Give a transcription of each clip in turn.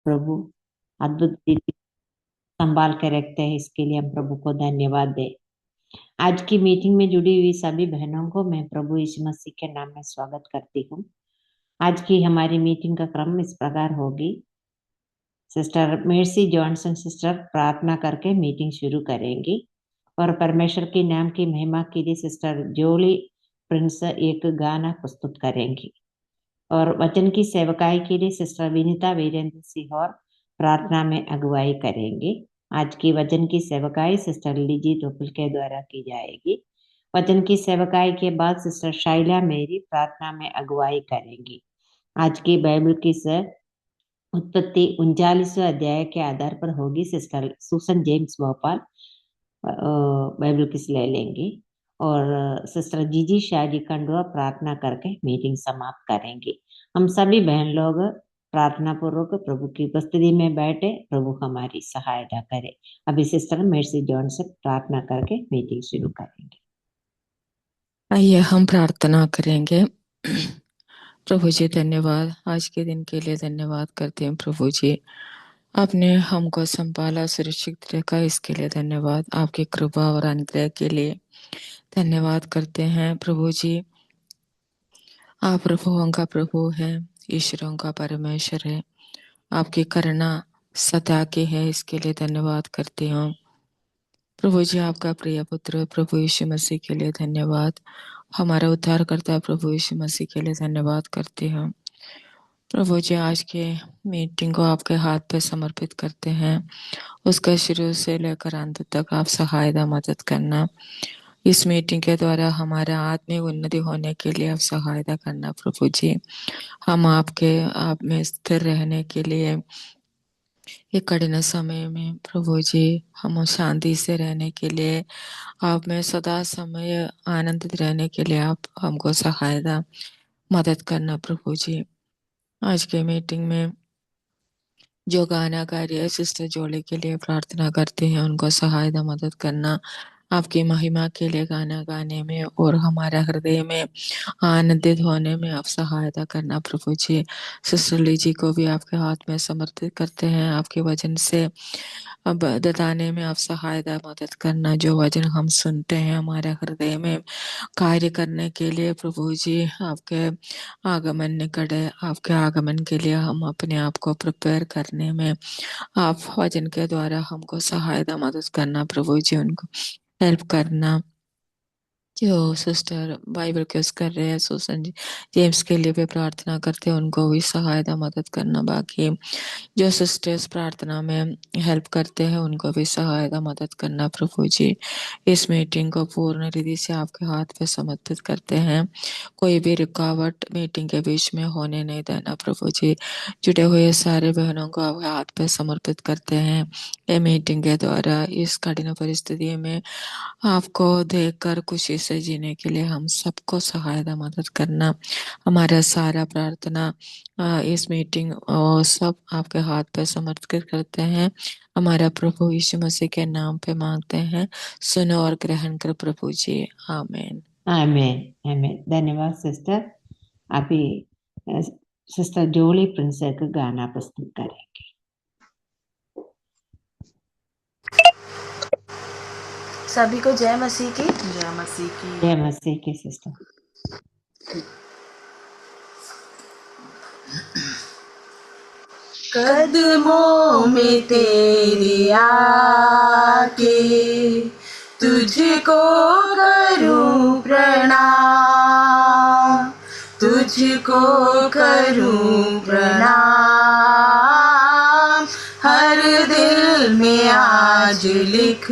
प्रभु अद्भुत रीति संभाल के रखते हैं, इसके लिए हम प्रभु को धन्यवाद दें। आज की मीटिंग में जुड़ी हुई सभी बहनों को मैं प्रभु यीशु मसीह के नाम में स्वागत करती हूँ। आज की हमारी मीटिंग का क्रम इस प्रकार होगी। सिस्टर मेर्सी जॉनसन सिस्टर प्रार्थना करके मीटिंग शुरू करेंगी और परमेश्वर के नाम की महिमा के लिए सिस्टर जोली प्रिंस एक गाना प्रस्तुत करेंगी और वचन की सेवकाई के लिए सिस्टर विनीता वीरेंद्र सिंह और प्रार्थना में अगुवाई करेंगे। आज की वचन की सेवकाई सिस्टर लीजी टोपल के द्वारा की जाएगी। वचन की सेवकाई के बाद सिस्टर शाइला मेरी प्रार्थना में अगुवाई करेंगी। आज की बाइबल की उत्पत्ति 39वें अध्याय के आधार पर होगी। Sister Susan James Bhopal Bible किस ले लेंगी और सिस्टर जीजी शाहजी खंडवा प्रार्थना करके मीटिंग समाप्त करेंगी। हम सभी बहन लोग प्रार्थना पूर्वक प्रभु की उपस्थिति में बैठे, प्रभु हमारी सहायता करे। अभी सिस्टर मेर्सी जॉनसन प्रार्थना करके मीटिंग शुरू करेंगे। आइए हम प्रार्थना करेंगे। प्रभु जी धन्यवाद, आज के दिन के लिए धन्यवाद करते हैं। प्रभु जी आपने हमको संभाला, सुरक्षित रखा, इसके लिए धन्यवाद। आपकी कृपा और अनुग्रह के लिए धन्यवाद करते हैं। प्रभु जी आप प्रभुओं का प्रभु है, ईश्वरों का परमेश्वर है। आपकी करुणा सदा की है, इसके लिए धन्यवाद करते हूँ। प्रभु जी आपका प्रिय पुत्र प्रभु यीशु मसीह के लिए धन्यवाद। हमारा उद्धार करता प्रभु यीशु मसीह के लिए धन्यवाद करते हैं। प्रभु जी आज के मीटिंग को आपके हाथ पे समर्पित करते हैं। उसका शुरू से लेकर अंत तक आप सहायता मदद करना। इस मीटिंग के द्वारा हमारा आत्मिक उन्नति होने के लिए आप सहायता करना। प्रभु जी हम आप में स्थिर रहने के लिए ये कठिन समय में प्रभु जी हम शांति से रहने के लिए, आप में सदा समय आनंदित रहने के लिए आप हमको सहायता मदद करना। प्रभु जी आज के मीटिंग में जो गाना गा रही है सिस्टर जोड़े के लिए प्रार्थना करते हैं, उनको सहायता मदद करना। आपकी महिमा के लिए गाना गाने में और हमारा हृदय में आनंदित होने में आप सहायता करना। प्रभु जी सिस्टर लीजी को भी आपके हाथ में समर्पित करते हैं। आपके वचन से अब बताने में आप सहायता मदद करना। जो वचन हम सुनते हैं हमारे हृदय में कार्य करने के लिए प्रभु जी आपके आगमन निकट है। आपके आगमन के लिए हम अपने आप को प्रिपेयर करने में आप वचन के द्वारा हमको सहायता मदद करना। प्रभु जी उनको हेल्प करना। जो सिस्टर बाइबल क्यूज कर रहे हैं सुसन जेम्स के लिए भी प्रार्थना करते हैं, उनको भी सहायता मदद करना। बाकी जो सिस्टर्स प्रार्थना में हेल्प करते हैं उनको भी सहायता मदद करना। प्रभु जी इस मीटिंग को पूर्ण रीति से आपके हाथ पे समर्पित करते हैं। कोई भी रुकावट मीटिंग के बीच में होने नहीं देना। प्रभु जी जुड़े हुए सारे बहनों को आपके हाथ पे समर्पित करते हैं। ये मीटिंग के द्वारा इस कठिन परिस्थिति में आपको देखकर खुशी से जीने के लिए हम सबको सहायता मदद करना। हमारा सारा प्रार्थना इस मीटिंग और सब आपके हाथ पे समर्पित करते हैं। हमारा प्रभु यीशु मसीह के नाम पे मांगते हैं, सुनो और ग्रहण कर प्रभु जी, आमीन। आमीन आमीन। धन्यवाद सिस्टर। अभी सिस्टर जोली प्रिंस एक गाना प्रस्तुत करेंगे। सभी को जय मसीह की। जय मसीह की। जय मसीह की सिस्टर। कदमों में तेरे आके तुझको करूं प्रणाम, तुझको करूं प्रणाम। हर दिल में आज लिख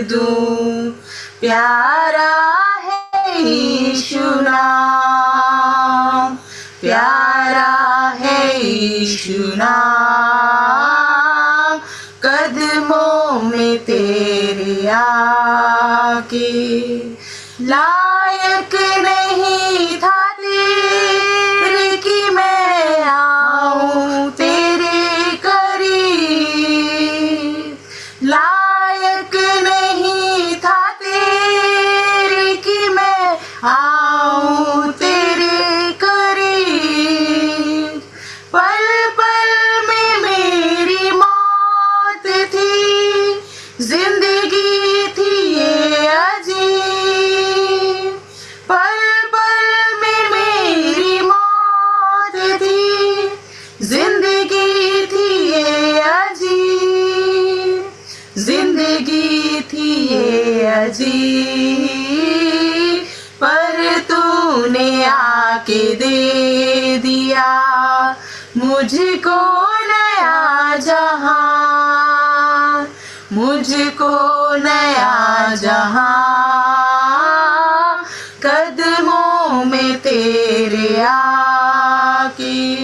दूं, प्यारा है यीशु नाम, प्यारा है यीशु नाम। कदमों में तेरे आके लायक नहीं था तेरे कि मैं आऊं तेरे करीब, लायक नहीं था तेरे कि मैं आऊं तेरे करीब। पल पल में जिंदगी थी ये अजीब, पर तूने आके दे दिया मुझको नया जहां, मुझको नया जहां, कदमों में तेरे आके।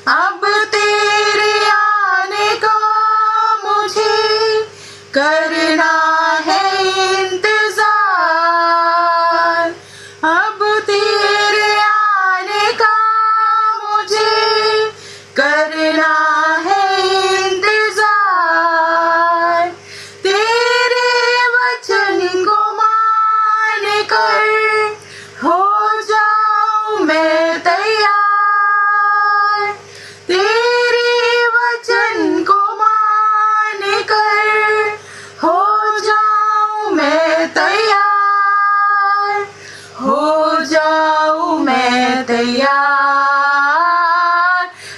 अब तेरे आने को मुझे करना है इंतजार, अब तेरे आने का मुझे करना है इंतजार। तेरे वचन को मान कर हो जाऊं मैं तैयार, तेरे वचन को मान कर हो जाऊं मैं तैयार, हो जाऊं मैं तैयार।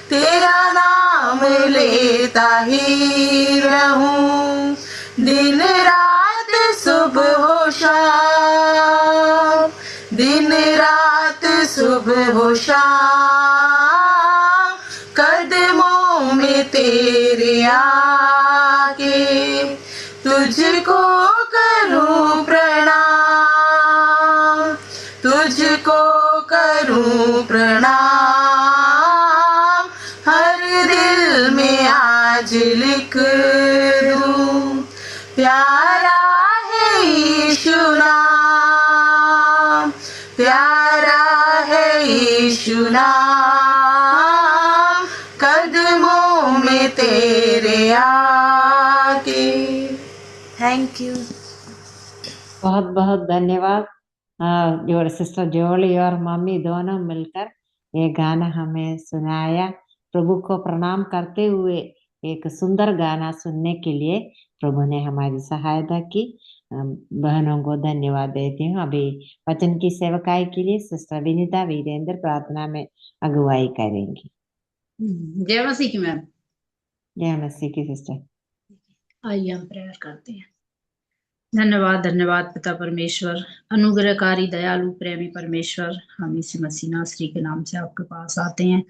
तेरा नाम लेता ही रहूं दिन रात सुबह हो शाम, दिन रात सुबह हो शाम, कदमों में तेरे आके तुझको करूं प्रणाम, तुझको करूं प्रणाम। हर दिल में आज लिख दूं प्यारा है यीशु नाम, प्यारा है यीशु नाम, कदमों में तेरे आके। Thank you. बहुत बहुत धन्यवाद। जो सिस्टर जोली और मम्मी दोनों मिलकर ये गाना हमें सुनाया। प्रभु को प्रणाम करते हुए एक सुंदर गाना सुनने के लिए प्रभु ने हमारी सहायता की। बहनों को धन्यवाद देती हूँ। अभी वचन की सेवकाई के लिए सिस्टर विनीता वीरेंद्र प्रार्थना में अगुवाई करेंगी। जय मसीह की मैम। जय मसीह की सिस्टर। आइए हम प्रेयर करते हैं। धन्यवाद धन्यवाद पिता परमेश्वर, अनुग्रहकारी दयालु प्रेमी परमेश्वर, हम इसी मसीह नासरी के नाम से आपके पास आते हैं।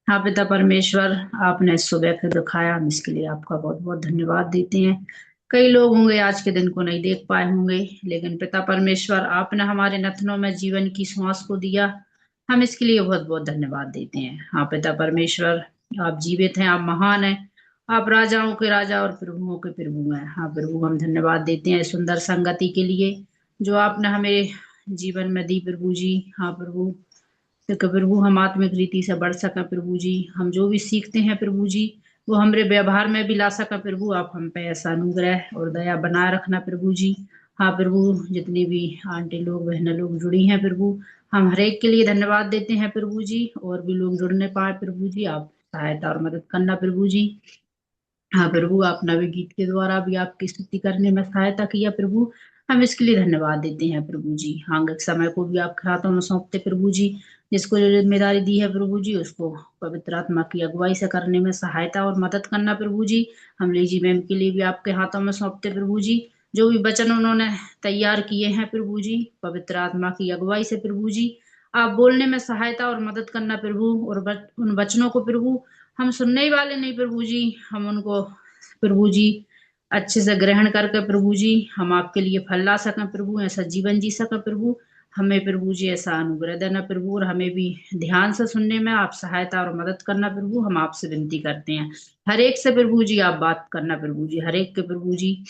हाँ पिता परमेश्वर, आपने सुबह को दिखाया, हम इसके लिए आपका बहुत बहुत धन्यवाद देते हैं। कई लोग होंगे आज के दिन को नहीं देख पाए होंगे, लेकिन पिता परमेश्वर आपने हमारे नथनों में जीवन की श्वास को दिया, हम इसके लिए बहुत बहुत धन्यवाद देते हैं। हाँ पिता परमेश्वर, आप जीवित हैं, आप महान हैं, आप राजाओं के राजा और प्रभुओं के प्रभु हैं। हाँ प्रभु, हम धन्यवाद देते हैं सुंदर संगति के लिए जो आपने हमें जीवन में दी प्रभु जी। हाँ प्रभु, प्रभु हम आत्मिक रीति से बढ़ सकें प्रभु जी, हम जो भी सीखते हैं प्रभु जी वो हमारे व्यवहार में भी ला सका प्रभु। आप हम पे ऐसा अनुग्रह और दया बनाए रखना प्रभु जी। हाँ प्रभु, जितनी भी आंटी लोग बहनें लोग जुड़ी हैं प्रभु, हम हर एक के लिए धन्यवाद देते हैं प्रभु जी। और भी लोग जुड़ने पाए प्रभु जी, आप सहायता और मदद करना प्रभु जी। हाँ प्रभु, आप नवे गीत के द्वारा भी आपकी स्तुति करने में सहायता किया प्रभु, हम इसके लिए धन्यवाद देते हैं प्रभु जी। आंगिक समय को भी आपके हाथों में सौंपते प्रभु जी, जिसको जो जिम्मेदारी दी है प्रभु जी उसको पवित्र आत्मा की अगुवाई से करने में सहायता और मदद करना प्रभु जी। हम लीजी मैम के लिए भी आपके हाथों में सौंपते प्रभु जी, जो भी वचन उन्होंने तैयार किए हैं प्रभु जी, पवित्र आत्मा की अगुवाई से प्रभु जी आप बोलने में सहायता और मदद करना प्रभु। और उन वचनों को प्रभु हम सुनने ही वाले नहीं प्रभु जी, हम उनको प्रभु जी अच्छे से ग्रहण करके प्रभु जी हम आपके लिए फल ला सकें प्रभु, ऐसा जीवन जी सकें प्रभु। हमें प्रभु जी ऐसा अनुग्रह देना प्रभु, और हमें भी ध्यान से सुनने में आप सहायता और मदद करना प्रभु, हम आपसे विनती करते हैं। हर एक से प्रभु जी आप बात करना प्रभु जी, हर एक के प्रभु जी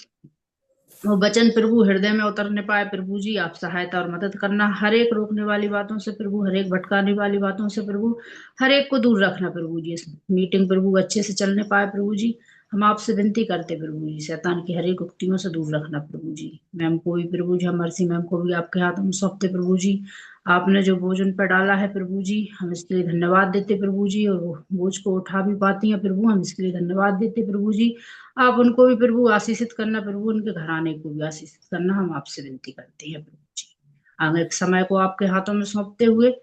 वो वचन प्रभु हृदय में उतरने पाए प्रभु जी, आप सहायता और मदद करना। हर एक रोकने वाली बातों से प्रभु, हर एक भटकाने वाली बातों से प्रभु, हर एक को दूर रखना प्रभु जी। इस मीटिंग प्रभु अच्छे से चलने पाए प्रभु जी, हम आपसे विनती करते प्रभु जी। शैतान की हर एक उक्तियों से दूर रखना प्रभु जी। मैम को भी प्रभु जी, हम मर्सी मैम को भी आपके हाथों में सौंपते प्रभु जी। आपने जो बोझ उन पर डाला है प्रभु जी, हम इसके लिए धन्यवाद देते प्रभु जी, और वो बोझ को उठा भी पाती हैं प्रभु, हम इसके लिए धन्यवाद देते प्रभु जी। आप उनको भी प्रभु आशीषित करना प्रभु, उनके घराने को भी आशीषित करना, हम आपसे विनती करते हैं प्रभु जी। आगे समय को आपके हाथों में सौंपते हुए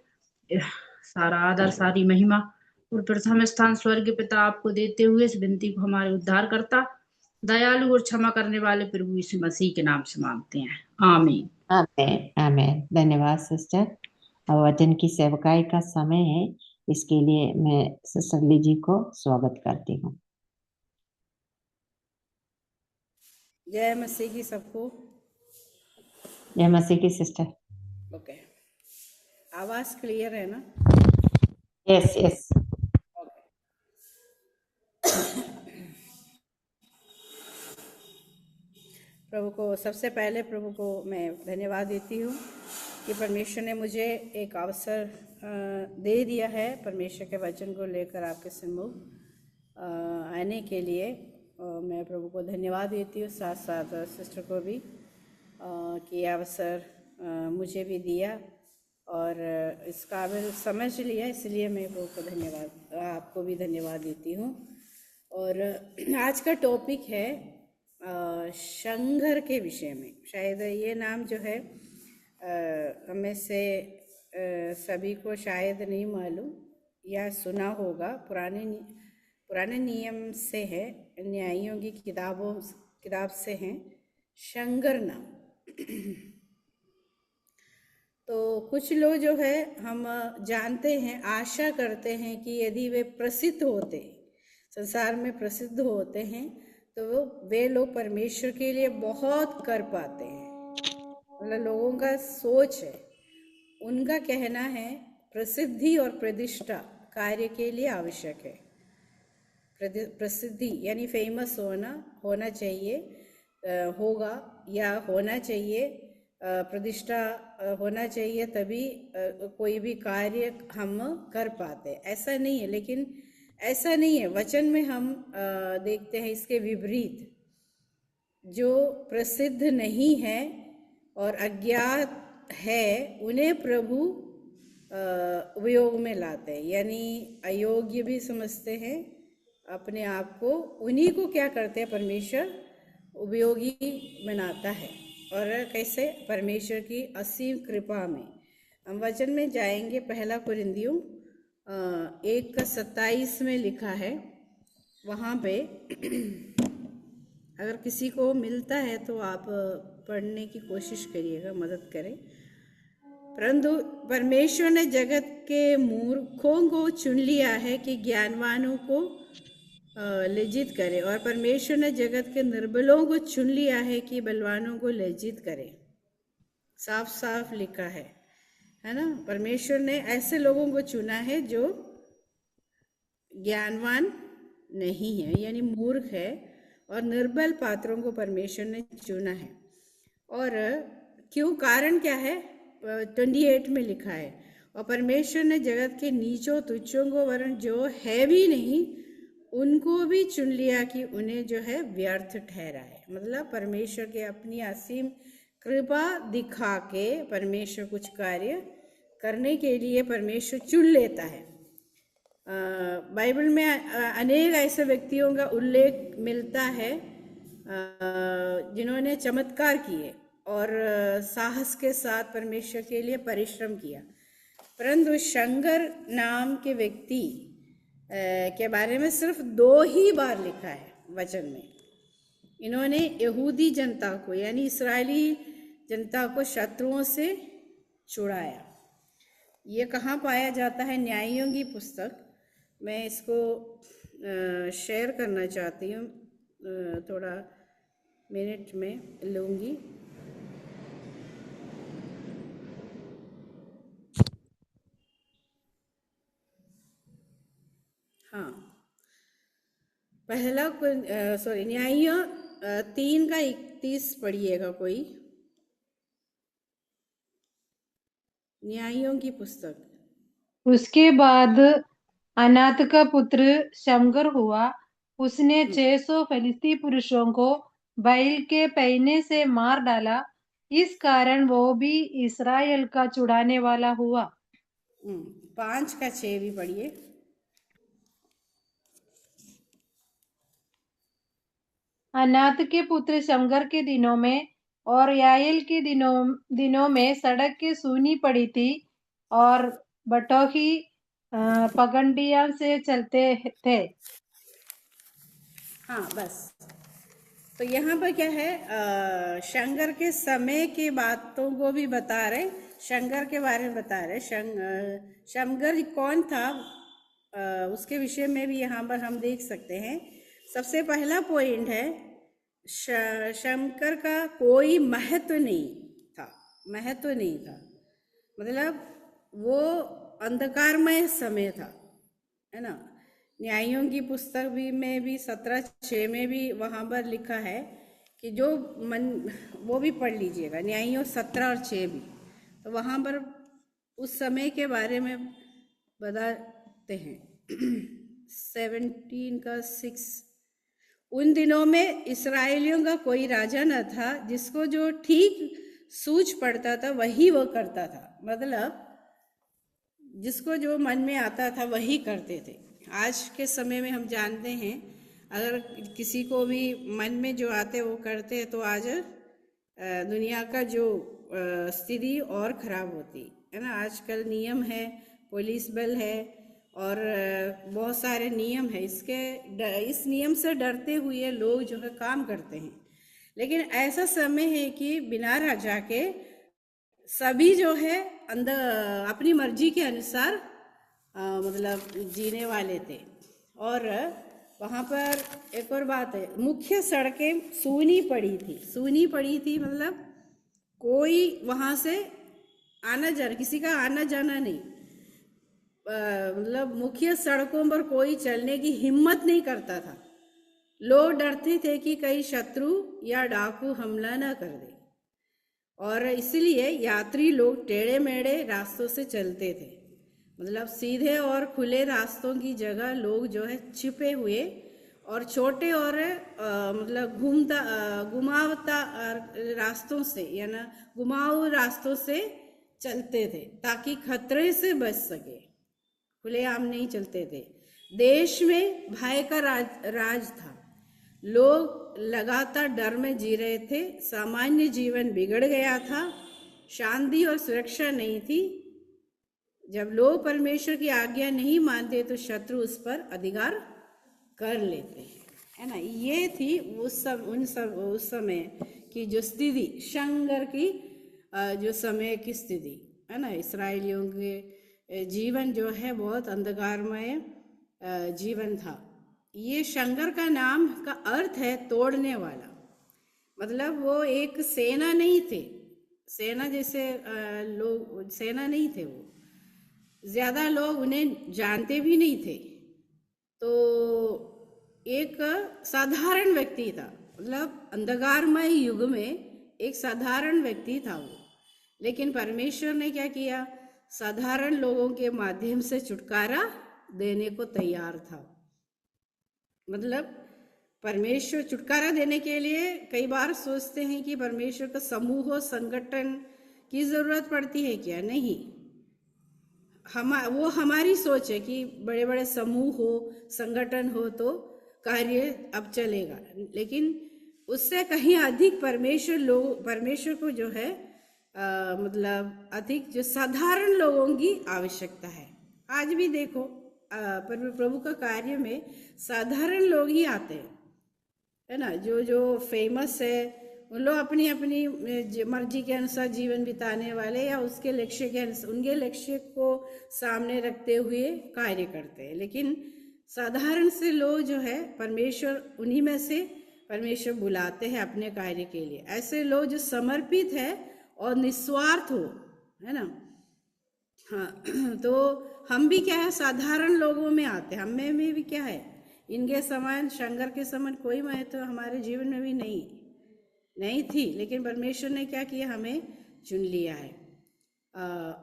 सारा आदर सारी महिमा और प्रथम स्थान स्वर्ग पिता आपको देते हुए इस विनती को हमारे उद्धार करता दयालु और क्षमा करने वाले प्रभु यीशु मसीह के नाम से मांगते हैं, आमीन। आमेन आमेन। धन्यवाद सिस्टर। अब वचन की सेवकाई का समय है, इसके लिए मैं सिस्टर ली जी को स्वागत करती हूँ। जय मसीह की सबको। जय मसीह की सिस्टर। ओके, आवाज क्लियर है ना? Yes yes. प्रभु को सबसे पहले प्रभु को मैं धन्यवाद देती हूँ कि परमेश्वर ने मुझे एक अवसर दे दिया है परमेश्वर के वचन को लेकर आपके सम्मुख आने के लिए। मैं प्रभु को धन्यवाद देती हूँ, साथ साथ सिस्टर को भी कि अवसर मुझे भी दिया और इस काबिल समझ लिया, इसलिए मैं प्रभु को धन्यवाद, आपको भी धन्यवाद देती हूँ। और आज का टॉपिक है संघर के विषय में। शायद ये नाम जो है हमें से सभी को शायद नहीं मालूम या सुना होगा, पुराने नियम से है, न्यायियों की किताब से है संघर नाम। तो कुछ लोग जो है हम जानते हैं, आशा करते हैं कि यदि वे प्रसिद्ध होते, संसार में प्रसिद्ध होते हैं, तो वे लोग परमेश्वर के लिए बहुत कर पाते हैं। मतलब लोगों का सोच है, उनका कहना है प्रसिद्धि और प्रतिष्ठा कार्य के लिए आवश्यक है। प्रसिद्धि यानी फेमस होना चाहिए, होगा या होना चाहिए, प्रतिष्ठा होना चाहिए, तभी कोई भी कार्य हम कर पाते। ऐसा नहीं है, लेकिन ऐसा नहीं है। वचन में हम देखते हैं इसके विपरीत, जो प्रसिद्ध नहीं है और अज्ञात है उन्हें प्रभु उपयोग में लाते हैं, यानी अयोग्य भी समझते हैं अपने आप को, उन्हीं को क्या करते हैं परमेश्वर उपयोगी बनाता है। और कैसे? परमेश्वर की असीम कृपा में। हम वचन में जाएंगे, पहला कुरिन्थियों 1:27 में लिखा है, वहाँ पे अगर किसी को मिलता है तो आप पढ़ने की कोशिश करिएगा, मदद करें। परंतु परमेश्वर ने जगत के मूर्खों को चुन लिया है कि ज्ञानवानों को लज्जित करे, और परमेश्वर ने जगत के निर्बलों को चुन लिया है कि बलवानों को लज्जित करे। साफ साफ लिखा है ना? परमेश्वर ने ऐसे लोगों को चुना है जो ज्ञानवान नहीं है, यानी मूर्ख है, और निर्बल पात्रों को परमेश्वर ने चुना है। और क्यों? कारण क्या है? 28 में लिखा है, और परमेश्वर ने जगत के नीचों तुच्छों को, वरन जो है भी नहीं उनको भी चुन लिया कि उन्हें जो है व्यर्थ ठहराए। मतलब परमेश्वर के अपनी असीम कृपा दिखा के परमेश्वर कुछ कार्य करने के लिए परमेश्वर चुन लेता है। बाइबल में अनेक ऐसे व्यक्तियों का उल्लेख मिलता है जिन्होंने चमत्कार किए और साहस के साथ परमेश्वर के लिए परिश्रम किया। परंतु संघर नाम के व्यक्ति के बारे में सिर्फ 2 ही बार लिखा है वचन में। इन्होंने यहूदी जनता को, यानी इस्राएली जनता को शत्रुओं से छुड़ाया। ये कहाँ पाया जाता है? न्यायियों की पुस्तक। मैं इसको शेयर करना चाहती हूँ, थोड़ा मिनट में लूँगी। हाँ, पहला न्यायियों 3:31 पढ़िएगा कोई। न्यायियों की पुस्तक। उसके बाद अनात का पुत्र शमगर हुआ। उसने 600 फलिस्ती पुरुषों को बैल के पहिने से मार डाला। इस कारण वो भी इस्राएल का छुड़ाने वाला हुआ। 5:6 भी पढ़िए। अनात के पुत्र शमगर के दिनों में और याएल के दिनों में सड़कें सूनी पड़ी थी और बटोही पगडंडियां से चलते थे। हाँ, बस तो यहाँ पर क्या है, शंकर के समय की बातों को भी बता रहे, शंकर के बारे में बता रहे। शंकर कौन था उसके विषय में भी यहाँ पर हम देख सकते हैं। सबसे पहला पॉइंट है, शंकर का कोई महत्व नहीं था, महत्व नहीं था, मतलब वो अंधकारमय समय था, है ना। न्यायों की पुस्तक भी में भी 17:6 में भी वहाँ पर लिखा है कि जो मन, वो भी पढ़ लीजिएगा, न्यायों 17 और 6 भी, तो वहाँ पर उस समय के बारे में बताते हैं। 17:6, उन दिनों में इस्राएलियों का कोई राजा न था, जिसको जो ठीक सूझ पड़ता था वही वो करता था, मतलब जिसको जो मन में आता था वही करते थे। आज के समय में हम जानते हैं, अगर किसी को भी मन में जो आते वो करते तो आज दुनिया का जो स्थिति और खराब होती है ना। आजकल नियम है, पुलिस बल है और बहुत सारे नियम है, इस नियम से डरते हुए लोग जो है काम करते हैं। लेकिन ऐसा समय है कि बिना राजा के सभी जो है अंदर अपनी मर्जी के अनुसार मतलब जीने वाले थे। और वहाँ पर एक और बात है, मुख्य सड़कें सूनी पड़ी थी, मतलब कोई वहाँ से आना जाना, किसी का आना जाना नहीं, मतलब मुख्य सड़कों पर कोई चलने की हिम्मत नहीं करता था। लोग डरते थे कि कहीं शत्रु या डाकू हमला न कर दे, और इसलिए यात्री लोग टेढ़े मेढ़े रास्तों से चलते थे, मतलब सीधे और खुले रास्तों की जगह लोग जो है छिपे हुए और छोटे और मतलब घुमावता रास्तों से या ना घुमाऊ रास्तों से चलते थे ताकि खतरे से बच सके, खुलेआम नहीं चलते थे। देश में भय का राज था, लोग लगातार डर में जी रहे थे, सामान्य जीवन बिगड़ गया था, शांति और सुरक्षा नहीं थी। जब लोग परमेश्वर की आज्ञा नहीं मानते तो शत्रु उस पर अधिकार कर लेते हैं, है ना। ये थी उस समय की जो स्थिति, शंकर की जो समय की स्थिति, है ना। इस्राएलियों के जीवन जो है बहुत अंधकारमय जीवन था। ये शंकर का नाम का अर्थ है तोड़ने वाला, मतलब वो एक सेना नहीं थे, सेना जैसे लोग सेना नहीं थे, वो ज्यादा लोग उन्हें जानते भी नहीं थे, तो एक साधारण व्यक्ति था, मतलब अंधकारमय युग में एक साधारण व्यक्ति था वो। लेकिन परमेश्वर ने क्या किया, साधारण लोगों के माध्यम से छुटकारा देने को तैयार था। मतलब परमेश्वर छुटकारा देने के लिए कई बार सोचते हैं कि परमेश्वर का समूह संगठन की जरूरत पड़ती है क्या, नहीं। वो हमारी सोच है कि बड़े बड़े समूह हो, संगठन हो तो कार्य अब चलेगा, लेकिन उससे कहीं अधिक परमेश्वर को जो है मतलब अधिक जो साधारण लोगों की आवश्यकता है। आज भी देखो प्रभु का कार्य में साधारण लोग ही आते हैं, है ना। जो फेमस है उन लोग अपनी अपनी मर्जी के अनुसार जीवन बिताने वाले या उसके लक्ष्य के अनुसार, उनके लक्ष्य को सामने रखते हुए कार्य करते हैं। लेकिन साधारण से लोग जो है परमेश्वर उन्हीं में से परमेश्वर बुलाते हैं अपने कार्य के लिए। ऐसे लोग जो समर्पित है और निस्वार्थ हो, है ना। हाँ, तो हम भी क्या है, साधारण लोगों में आते हैं, हमें में भी क्या है, इनके समान, शंकर के समान कोई महत्व हमारे जीवन में भी नहीं थी। लेकिन परमेश्वर ने क्या किया, हमें चुन लिया है।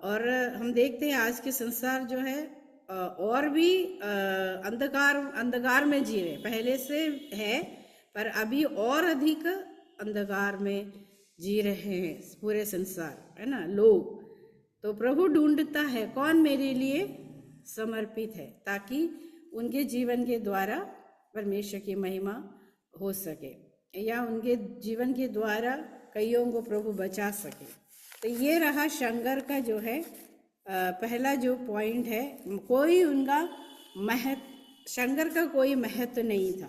और हम देखते हैं आज के संसार जो है और भी अंधकार में जी रहे, पहले से है पर अभी और अधिक अंधकार में जी रहे हैं पूरे संसार, है ना लोग। तो प्रभु ढूंढता है कौन मेरे लिए समर्पित है, ताकि उनके जीवन के द्वारा परमेश्वर की महिमा हो सके या उनके जीवन के द्वारा कईयों को प्रभु बचा सके। तो ये रहा शंकर का जो है पहला जो पॉइंट है, कोई उनका शंकर का कोई महत्व नहीं था।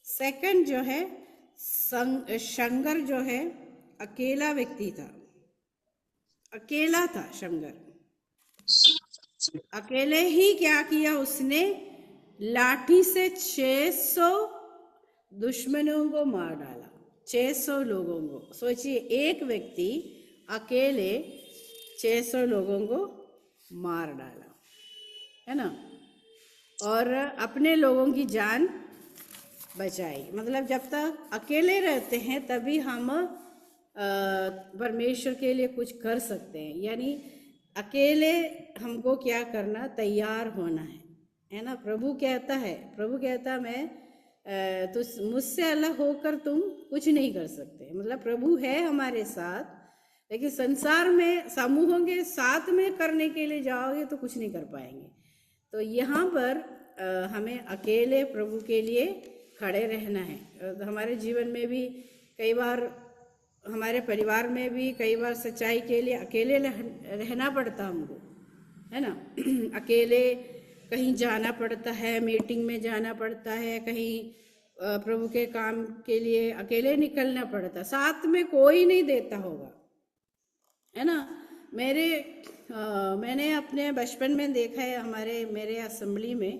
सेकंड जो है शंकर जो है अकेला व्यक्ति था, अकेला था शंकर। अकेले ही क्या किया उसने, लाठी से 600 दुश्मनों को मार डाला, 600 लोगों को। सोचिए, एक व्यक्ति अकेले 600 लोगों को मार डाला, है ना, और अपने लोगों की जान बचाई। मतलब जब तक अकेले रहते हैं तभी हम परमेश्वर के लिए कुछ कर सकते हैं। यानी अकेले हमको क्या करना, तैयार होना है ना। प्रभु कहता मैं तो मुझसे अलग होकर तुम कुछ नहीं कर सकते। मतलब प्रभु है हमारे साथ, लेकिन संसार में समूहों के साथ में करने के लिए जाओगे तो कुछ नहीं कर पाएंगे। तो यहाँ पर हमें अकेले प्रभु के लिए खड़े रहना है। हमारे जीवन में भी कई बार, हमारे परिवार में भी कई बार सच्चाई के लिए अकेले रहना पड़ता हमको, है ना। अकेले कहीं जाना पड़ता है, मीटिंग में जाना पड़ता है, कहीं प्रभु के काम के लिए अकेले निकलना पड़ता, साथ में कोई नहीं देता होगा, है ना। मैंने अपने बचपन में देखा है, मेरे असेंबली में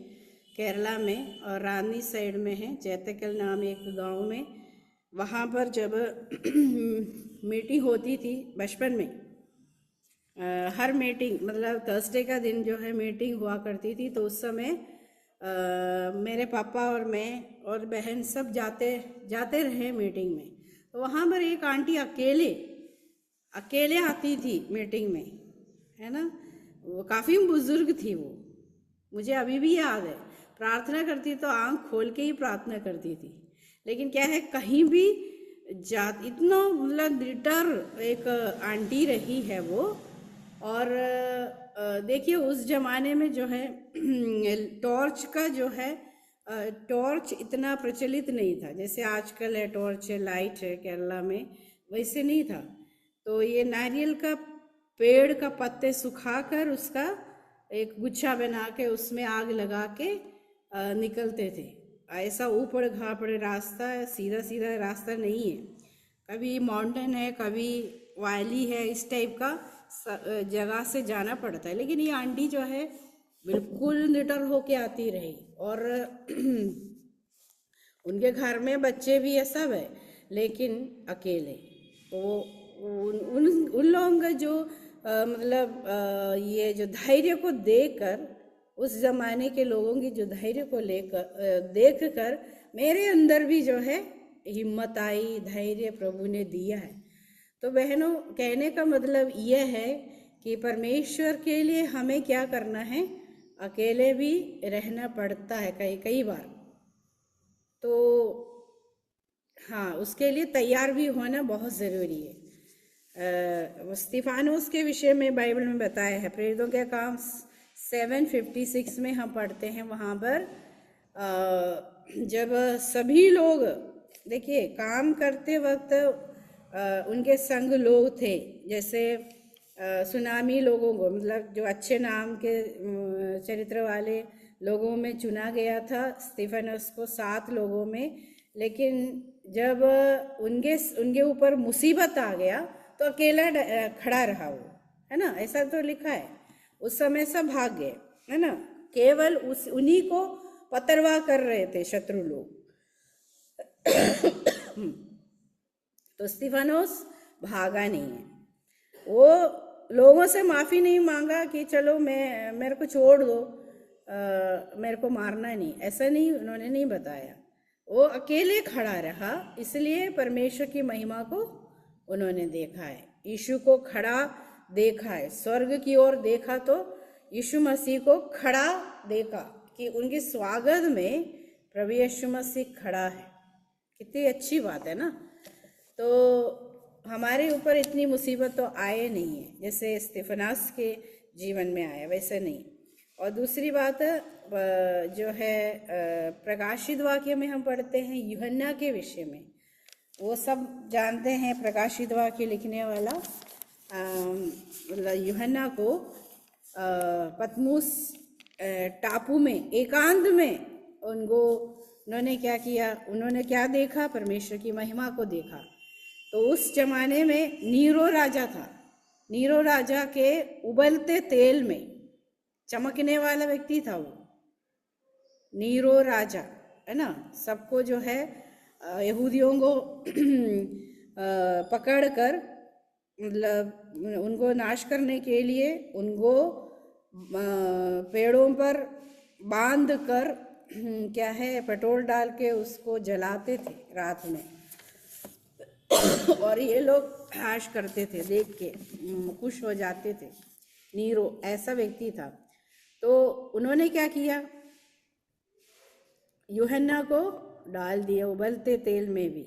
केरला में और रानी साइड में है, चैतकल नाम एक गांव में। वहाँ पर जब मीटिंग होती थी बचपन में, हर मीटिंग मतलब थर्सडे का दिन जो है मीटिंग हुआ करती थी, तो उस समय मेरे पापा और मैं और बहन सब जाते रहे मीटिंग में। तो वहाँ पर एक आंटी अकेले आती थी मीटिंग में, है ना। वो काफ़ी बुजुर्ग थी, वो मुझे अभी भी याद है। प्रार्थना करती तो आंख खोल के ही प्रार्थना करती थी, लेकिन क्या है, कहीं भी इतना मतलब दृढ़ एक आंटी रही है वो। और देखिए उस जमाने में जो है टॉर्च का जो है, टॉर्च इतना प्रचलित नहीं था जैसे आजकल है, टॉर्च है, लाइट है केरला में, वैसे नहीं था। तो ये नारियल का पेड़ का पत्ते सुखाकर उसका एक गुच्छा बना के उसमें आग लगा के निकलते थे। ऐसा ऊपर घापड़ रास्ता, सीधा रास्ता नहीं है, कभी माउंटेन है, कभी वैली है, इस टाइप का जगह से जाना पड़ता है। लेकिन ये आंटी जो है बिल्कुल निडर होके आती रही, और उनके घर में बच्चे भी है, सब है, लेकिन अकेले। वो उन लोगों का जो मतलब ये जो धैर्य को देखकर, उस जमाने के लोगों की जो धैर्य को देखकर मेरे अंदर भी जो है हिम्मत आई, धैर्य प्रभु ने दिया है। तो बहनों, कहने का मतलब यह है कि परमेश्वर के लिए हमें क्या करना है, अकेले भी रहना पड़ता है कई बार। तो हाँ, उसके लिए तैयार भी होना बहुत ज़रूरी है। स्तिफानोस के विषय में बाइबल में बताया है, प्रेरितों के काम 7:56 में हम पढ़ते हैं। वहाँ पर जब सभी लोग, देखिए काम करते वक्त उनके संग लोग थे, जैसे सुनामी लोगों को, मतलब जो अच्छे नाम के चरित्र वाले लोगों में चुना गया था स्तिफानोस को, 7 लोगों में। लेकिन जब उनके ऊपर मुसीबत आ गया तो अकेला खड़ा रहा वो, है ना, ऐसा तो लिखा है। उस समय सब भाग गए, है ना, केवल उन्हीं को पतरवाह कर रहे थे शत्रु लोग। तो स्तिफानोस भागा नहीं है, वो लोगों से माफ़ी नहीं मांगा कि चलो मेरे को छोड़ दो, मेरे को मारना नहीं, ऐसा नहीं उन्होंने नहीं बताया। वो अकेले खड़ा रहा, इसलिए परमेश्वर की महिमा को उन्होंने देखा है, यीशु को खड़ा देखा है, स्वर्ग की ओर देखा तो यीशु मसीह को खड़ा देखा कि उनके स्वागत में प्रभु यीशु मसीह खड़ा है। कितनी अच्छी बात है ना। तो हमारे ऊपर इतनी मुसीबत तो आए नहीं है जैसे स्तिफनास के जीवन में आया, वैसे नहीं। और दूसरी बात जो है प्रकाशित वाक्य में हम पढ़ते हैं यूहन्ना के विषय में, वो सब जानते हैं प्रकाशित वाक्य लिखने वाला मतलब यूहन्ना को पतमुस टापू में एकांत में उनको उन्होंने क्या किया, उन्होंने क्या देखा, परमेश्वर की महिमा को देखा। तो उस जमाने में नीरो राजा था। नीरो राजा के उबलते तेल में चमकने वाला व्यक्ति था वो, नीरो राजा, है ना। सबको जो है यहूदियों को पकड़ कर, मतलब उनको नाश करने के लिए उनको पेड़ों पर बांध कर क्या है पेट्रोल डाल के उसको जलाते थे रात में और ये लोग हाश करते थे, देख के खुश हो जाते थे। नीरो ऐसा व्यक्ति था। तो उन्होंने क्या किया, यूहन्ना को डाल दिया उबलते तेल में भी,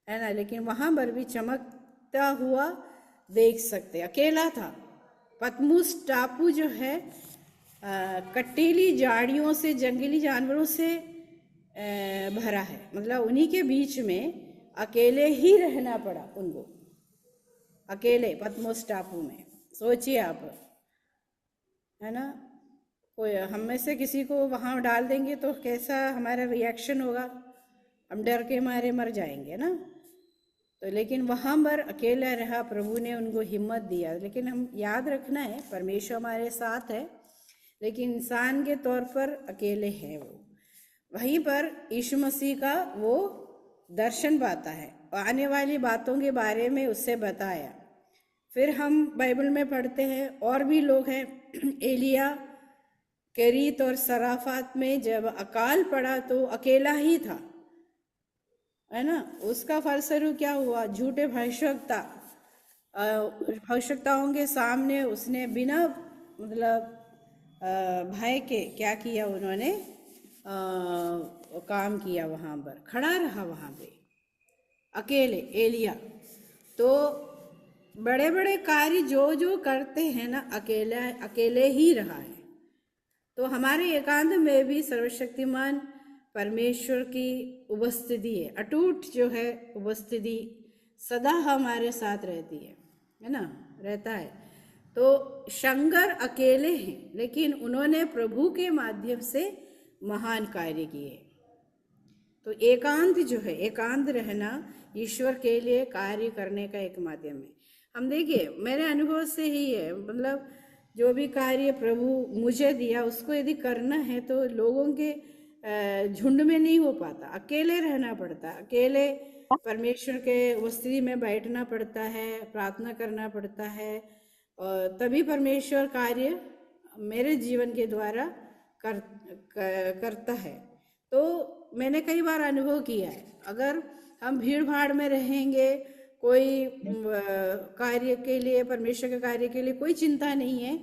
है ना। लेकिन वहां पर भी चमकता हुआ देख सकते, अकेला था। पतमुस टापू जो है कटीली झाड़ियों से, जंगली जानवरों से भरा है, मतलब उन्हीं के बीच में अकेले ही रहना पड़ा उनको, अकेले पतमुस टापू में। सोचिए आप, है ना। कोई हम में से किसी को वहां डाल देंगे तो कैसा हमारा रिएक्शन होगा, हम डर के मारे मर जाएंगे ना। तो लेकिन वहां पर अकेला रहा, प्रभु ने उनको हिम्मत दिया। लेकिन हम याद रखना है, परमेश्वर हमारे साथ है, लेकिन इंसान के तौर पर अकेले है वो। वहीं पर यीशु मसीह का वो दर्शन पाता है, आने वाली बातों के बारे में उससे बताया। फिर हम बाइबल में पढ़ते हैं और भी लोग हैं, एलिया, केरीत और सराफात में जब अकाल पड़ा तो अकेला ही था, है ना। उसका फलस्वरूप क्या हुआ, झूठे भविष्यवक्ताओं के सामने उसने बिना मतलब भय के क्या किया, उन्होंने काम किया, वहां पर खड़ा रहा, वहां पे अकेले एलिया। तो बड़े बड़े कार्य जो जो करते हैं ना, अकेले ही रहा है। तो हमारे एकांत में भी सर्वशक्तिमान परमेश्वर की उपस्थिति है, अटूट जो है उपस्थिति सदा हमारे साथ रहती है ना, रहता है। तो शंकर अकेले हैं, लेकिन उन्होंने प्रभु के माध्यम से महान कार्य किए। तो एकांत जो है, एकांत रहना ईश्वर के लिए कार्य करने का एक माध्यम है। हम देखिए, मेरे अनुभव से ही है, मतलब जो भी कार्य प्रभु मुझे दिया उसको यदि करना है तो लोगों के झुंड में नहीं हो पाता, अकेले रहना पड़ता, अकेले परमेश्वर के उपस्थिति में बैठना पड़ता है, प्रार्थना करना पड़ता है, और तभी परमेश्वर कार्य मेरे जीवन के द्वारा करता है। तो मैंने कई बार अनुभव किया है, अगर हम भीड़ भाड़ में रहेंगे, कोई कार्य के लिए, परमेश्वर के कार्य के लिए कोई चिंता नहीं है,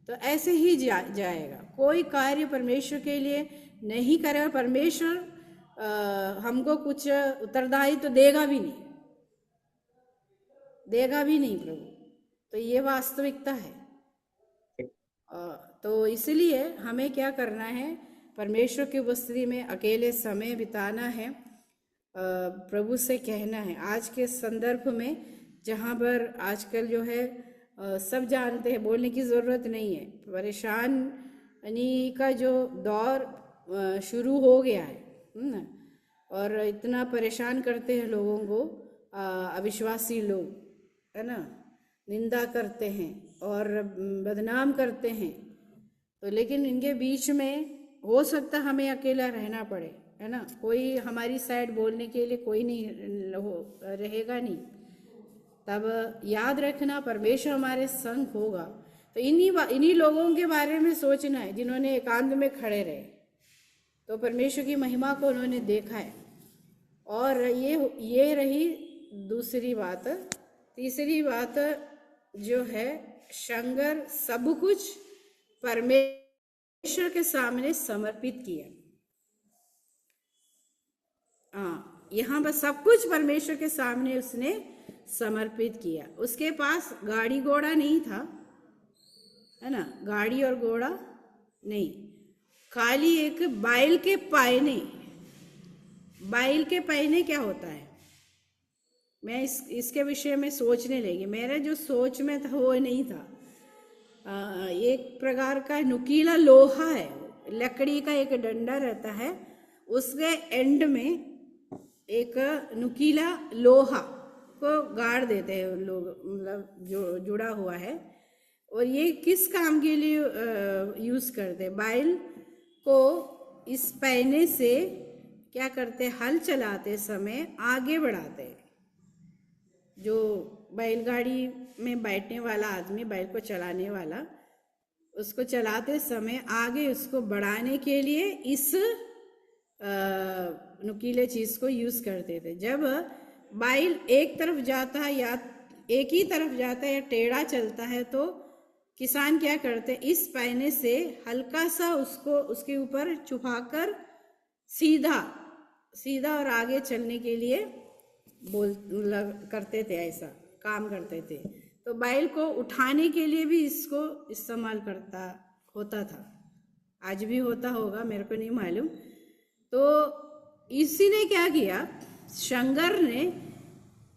तो ऐसे ही जाएगा। कोई कार्य परमेश्वर के लिए नहीं करेगा, परमेश्वर हमको कुछ उत्तरदायित्व तो देगा भी नहीं प्रभु। तो ये वास्तविकता है। तो इसलिए हमें क्या करना है, परमेश्वर की उपस्थिति में अकेले समय बिताना है, प्रभु से कहना है। आज के संदर्भ में जहाँ पर आजकल जो है सब जानते हैं, बोलने की ज़रूरत नहीं है, परेशानी का जो दौर शुरू हो गया है ना, और इतना परेशान करते हैं लोगों को अविश्वासी लोग, है ना, निंदा करते हैं और बदनाम करते हैं। तो लेकिन इनके बीच में हो सकता हमें अकेला रहना पड़े, है ना, कोई हमारी साइड बोलने के लिए कोई नहीं रहेगा नहीं। तब याद रखना, परमेश्वर हमारे संग होगा। तो इन्हीं लोगों के बारे में सोचना है जिन्होंने एकांत में खड़े रहे, तो परमेश्वर की महिमा को उन्होंने देखा है। और ये रही दूसरी बात। तीसरी बात जो है, शंकर सब कुछ परमेश्वर के सामने समर्पित किया। यहाँ पर सब कुछ परमेश्वर के सामने उसने समर्पित किया। उसके पास गाड़ी घोड़ा नहीं था, है ना, गाड़ी और घोड़ा नहीं, खाली एक बैल के पहिने। बैल के पहिने क्या होता है, मैं इसके विषय में सोचने लगी। मेरे जो सोच में था वो नहीं था। एक प्रकार का नुकीला लोहा है, लकड़ी का एक डंडा रहता है, उसके एंड में एक नुकीला लोहा को गाड़ देते हैं लोग, मतलब जो जुड़ा हुआ है। और ये किस काम के लिए यूज करते हैं? बैल को इस पहिने से क्या करते, हल चलाते समय आगे बढ़ाते हैं। जो बैलगाड़ी में बैठने वाला आदमी, बैल को चलाने वाला, उसको चलाते समय आगे उसको बढ़ाने के लिए इस नुकीले चीज को यूज करते थे। जब बैल एक तरफ जाता है या एक ही तरफ जाता है या टेढ़ा चलता है तो किसान क्या करते, इस पहिने से हल्का सा उसको उसके ऊपर चुपाकर सीधा और आगे चलने के लिए करते थे, ऐसा काम करते थे। तो बैल को उठाने के लिए भी इसको इस्तेमाल होता था। आज भी होता होगा, मेरे को नहीं मालूम। तो इसी ने क्या किया, शंकर ने,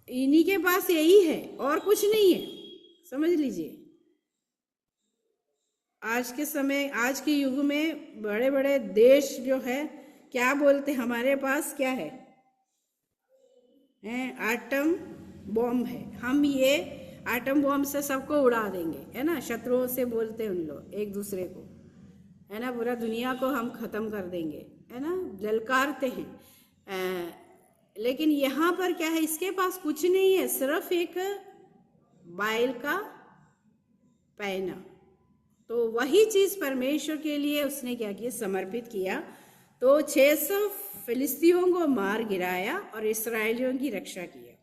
इन्हीं के पास यही है और कुछ नहीं है, समझ लीजिए। आज के समय, आज के युग में बड़े बड़े देश जो है क्या बोलते, हमारे पास क्या है, एटम बॉम्ब है, हम ये एटम बॉम्ब से सबको उड़ा देंगे, है ना। शत्रुओं से बोलते हैं उन लोग एक दूसरे को, है ना, पूरा दुनिया को हम खत्म कर देंगे, है ना, ललकारते हैं। लेकिन यहाँ पर क्या है, इसके पास कुछ नहीं है, सिर्फ एक बैल का पहिना। तो वही चीज परमेश्वर के लिए उसने क्या किया, समर्पित किया। तो 600 फिलिस्तीयों को मार गिराया और इस्राएलियों की रक्षा किया।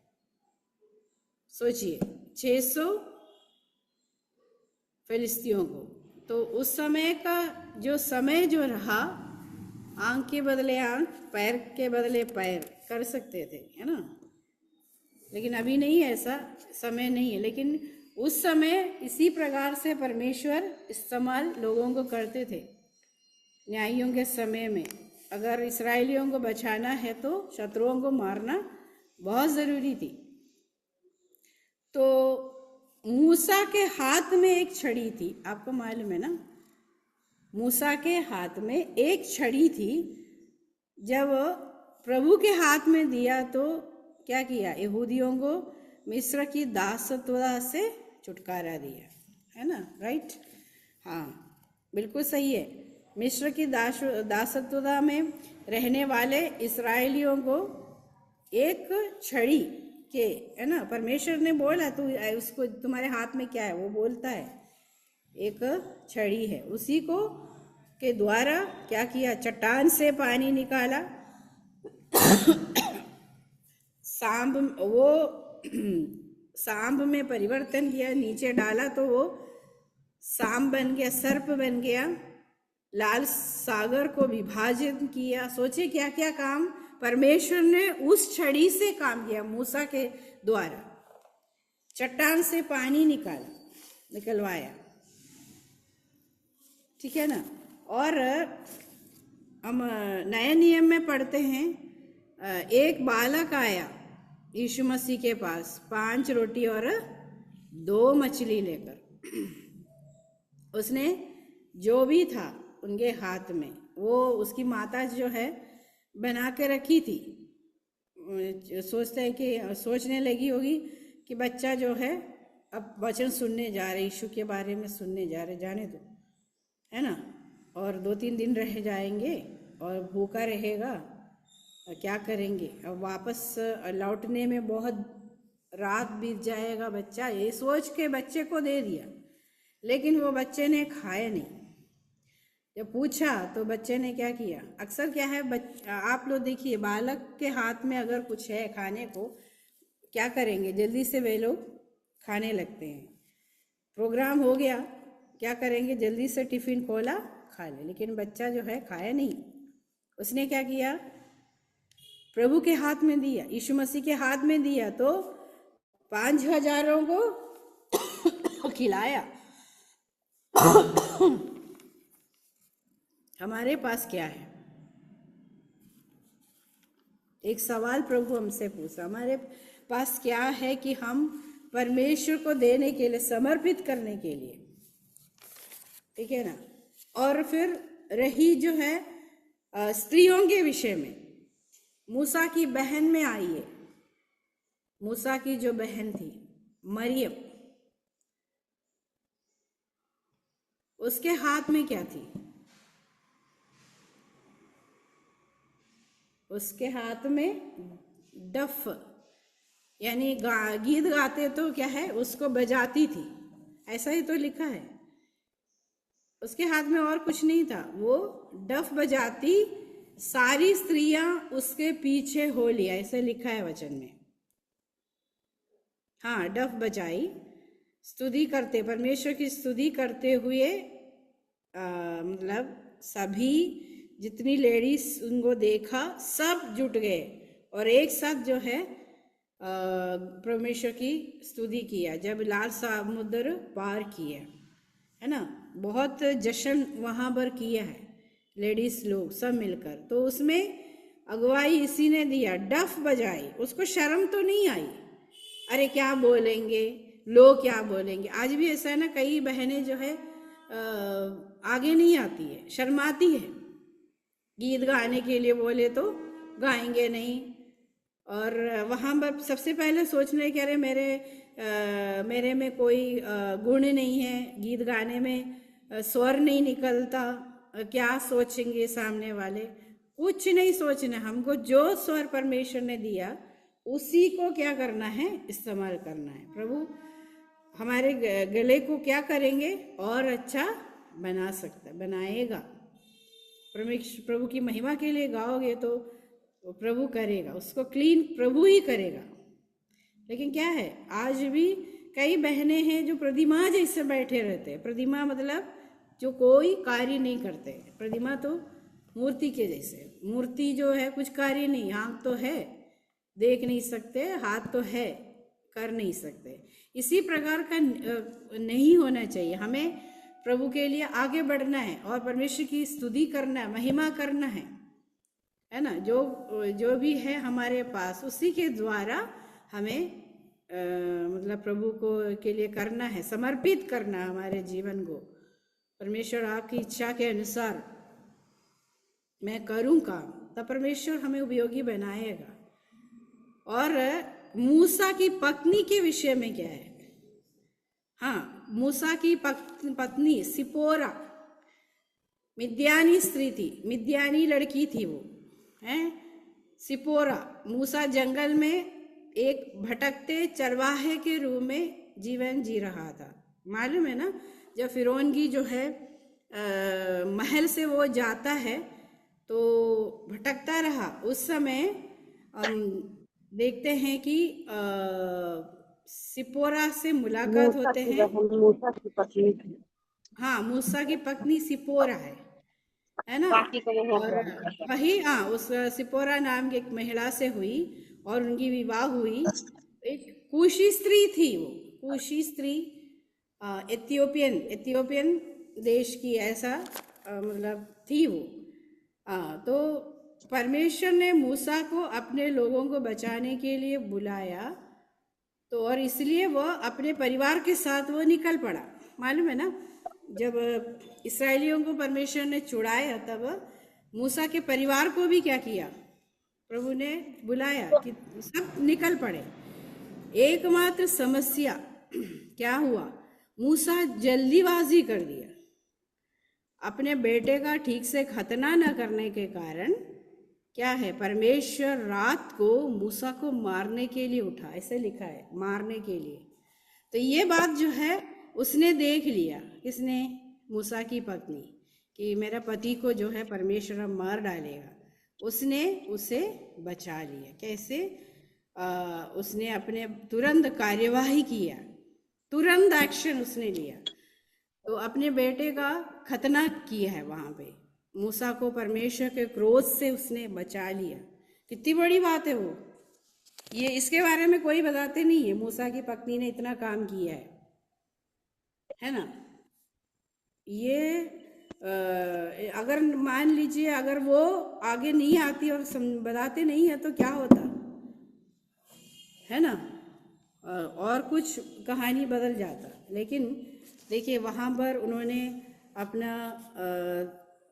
सोचिए, 600 फिलिस्तीयों को। तो उस समय का जो समय जो रहा, आंख के बदले आंख, पैर के बदले पैर कर सकते थे, है ना। लेकिन अभी नहीं, ऐसा समय नहीं है। लेकिन उस समय इसी प्रकार से परमेश्वर इस्तेमाल लोगों को करते थे। न्यायियों के समय में अगर इस्राएलियों को बचाना है तो शत्रुओं को मारना बहुत ज़रूरी थी। तो मूसा के हाथ में एक छड़ी थी, आपको मालूम है ना। मूसा के हाथ में एक छड़ी थी। जब प्रभु के हाथ में दिया तो क्या किया, यहूदियों को मिस्र की दासत्वता से छुटकारा दिया, है ना, राइट। हाँ, बिल्कुल सही है। मिस्र की दासत्वता में रहने वाले इस्राएलियों को एक छड़ी के, है ना, परमेश्वर ने बोला तू उसको, तुम्हारे हाथ में क्या है, वो बोलता है एक छड़ी है। उसी को के द्वारा क्या किया, चट्टान से पानी निकाला, सांब में परिवर्तन किया, नीचे डाला तो वो सांब बन गया, सर्प बन गया। लाल सागर को विभाजित किया। सोचे क्या क्या काम परमेश्वर ने उस छड़ी से काम किया, मूसा के द्वारा। चट्टान से पानी निकलवाया, ठीक है ना। और हम नए नियम में पढ़ते हैं, एक बालक आया यीशु मसीह के पास 5 रोटी और 2 मछली लेकर। उसने जो भी था उनके हाथ में, वो उसकी माता जो है बना के रखी थी। सोचने लगी होगी कि बच्चा जो है अब वचन सुनने जा रहे, यीशु के बारे में सुनने जा रहे, जाने दो, है ना। और 2-3 दिन रह जाएंगे और भूखा रहेगा, क्या करेंगे, अब वापस लौटने में बहुत रात बीत जाएगा। बच्चा ये सोच के बच्चे को दे दिया, लेकिन वो बच्चे ने खाया नहीं। जब पूछा तो बच्चे ने क्या किया, अक्सर क्या है, आप लोग देखिए, बालक के हाथ में अगर कुछ है खाने को, क्या करेंगे, जल्दी से वे लोग खाने लगते हैं। प्रोग्राम हो गया, क्या करेंगे, जल्दी से टिफिन खोला, खा ले। लेकिन बच्चा जो है खाया नहीं। उसने क्या किया, प्रभु के हाथ में दिया, यीशु मसीह के हाथ में दिया, तो 5,000 को खिलाया। हमारे पास क्या है, एक सवाल प्रभु हमसे पूछा, हमारे पास क्या है कि हम परमेश्वर को देने के लिए, समर्पित करने के लिए, ठीक है ना। और फिर रही जो है स्त्रियों के विषय में। मूसा की बहन में आइए, मूसा की जो बहन थी मरियम, उसके हाथ में क्या थी? उसके हाथ में डफ, यानी गीत गाते तो क्या है, उसको बजाती थी, ऐसा ही तो लिखा है। उसके हाथ में और कुछ नहीं था, वो डफ बजाती, सारी स्त्रियां उसके पीछे हो लिया, ऐसे लिखा है वचन में। हाँ, डफ बजाई, स्तुति करते, परमेश्वर की स्तुति करते हुए, मतलब सभी जितनी लेडीज उनको देखा सब जुट गए और एक साथ जो है परमेश्वर की स्तुति किया जब लाल समुद्र पार किया, है ना। बहुत जश्न वहाँ पर किया है लेडीज लोग सब मिलकर। तो उसमें अगुवाई इसी ने दिया, डफ बजाई, उसको शर्म तो नहीं आई, अरे क्या बोलेंगे लोग, क्या बोलेंगे। आज भी ऐसा है ना, कई बहनें जो है आगे नहीं आती है, शर्माती है, गीत गाने के लिए बोले तो गाएंगे नहीं। और वहाँ पर सबसे पहले सोचने के अरे मेरे में कोई गुण नहीं है, गीत गाने में स्वर नहीं निकलता, क्या सोचेंगे सामने वाले। कुछ नहीं सोचना, हमको जो स्वर परमेश्वर ने दिया उसी को क्या करना है, इस्तेमाल करना है। प्रभु हमारे गले को क्या करेंगे और अच्छा बना सकता, बनाएगा। प्रभु की महिमा के लिए गाओगे तो प्रभु करेगा, उसको क्लीन प्रभु ही करेगा। लेकिन क्या है, आज भी कई बहनें हैं जो प्रतिमा जैसे बैठे रहते हैं। प्रतिमा मतलब जो कोई कार्य नहीं करते, प्रतिमा तो मूर्ति के जैसे। मूर्ति जो है कुछ कार्य नहीं, आँख तो है देख नहीं सकते, हाथ तो है कर नहीं सकते। इसी प्रकार का नहीं होना चाहिए। हमें प्रभु के लिए आगे बढ़ना है और परमेश्वर की स्तुति करना है, महिमा करना है ना। जो भी है हमारे पास उसी के द्वारा हमें मतलब प्रभु को के लिए करना है, समर्पित करना है हमारे जीवन को। परमेश्वर आपकी इच्छा के अनुसार मैं करूँ काम, तब परमेश्वर हमें उपयोगी बनाएगा। और मूसा की पत्नी के विषय में क्या है? हाँ, मूसा की पत्नी सिपोरा मिद्यानी स्त्री थी, मिद्यानी लड़की थी वो, है सिपोरा। मूसा जंगल में एक भटकते चरवाहे के रूप में जीवन जी रहा था, मालूम है ना। जब फिरौन की जो है महल से वो जाता है तो भटकता रहा। उस समय देखते हैं कि सिपोरा से मुलाकात होते हैं। मूसा की पत्नी थी। हाँ, मूसा की पत्नी सिपोरा है ना। और वही उस सिपोरा नाम की एक महिला से हुई और उनकी विवाह हुई। एक कूशी स्त्री थी वो, कूशी स्त्री एथियोपियन देश की, ऐसा मतलब थी वो। तो परमेश्वर ने मूसा को अपने लोगों को बचाने के लिए बुलाया, तो और इसलिए वह अपने परिवार के साथ वो निकल पड़ा। मालूम है ना, जब इस्राएलियों को परमेश्वर ने छुड़ाया तब मूसा के परिवार को भी क्या किया, प्रभु ने बुलाया कि सब निकल पड़े। एकमात्र समस्या क्या हुआ, मूसा जल्दीबाजी कर दिया। अपने बेटे का ठीक से खतना न करने के कारण क्या है, परमेश्वर रात को मूसा को मारने के लिए उठा, ऐसे लिखा है, मारने के लिए। तो ये बात जो है उसने देख लिया, किसने, मूसा की पत्नी, कि मेरा पति को जो है परमेश्वर मार डालेगा। उसने उसे बचा लिया। कैसे? उसने अपने तुरंत कार्यवाही किया, तुरंत एक्शन उसने लिया। तो अपने बेटे का खतना किया है वहाँ पे। मूसा को परमेश्वर के क्रोध से उसने बचा लिया। कितनी बड़ी बात है वो, ये इसके बारे में कोई बताते नहीं है। मूसा की पत्नी ने इतना काम किया है ना। ये अगर मान लीजिए अगर वो आगे नहीं आती और बताते नहीं है तो क्या होता है ना, और कुछ कहानी बदल जाता। लेकिन देखिए वहाँ पर उन्होंने अपना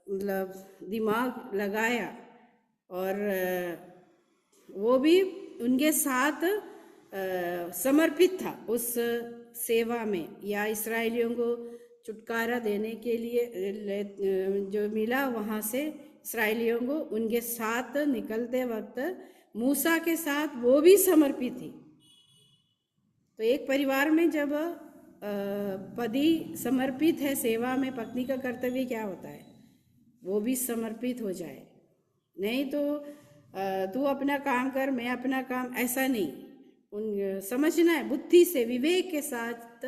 मतलब दिमाग लगाया और वो भी उनके साथ समर्पित था उस सेवा में, या इस्राएलियों को छुटकारा देने के लिए जो मिला वहाँ से इस्राएलियों को उनके साथ निकलते वक्त मूसा के साथ वो भी समर्पित थी। तो एक परिवार में जब पति समर्पित है सेवा में, पत्नी का कर्तव्य क्या होता है, वो भी समर्पित हो जाए। नहीं तो तू अपना काम कर, मैं अपना काम, ऐसा नहीं। समझना है, बुद्धि से विवेक के साथ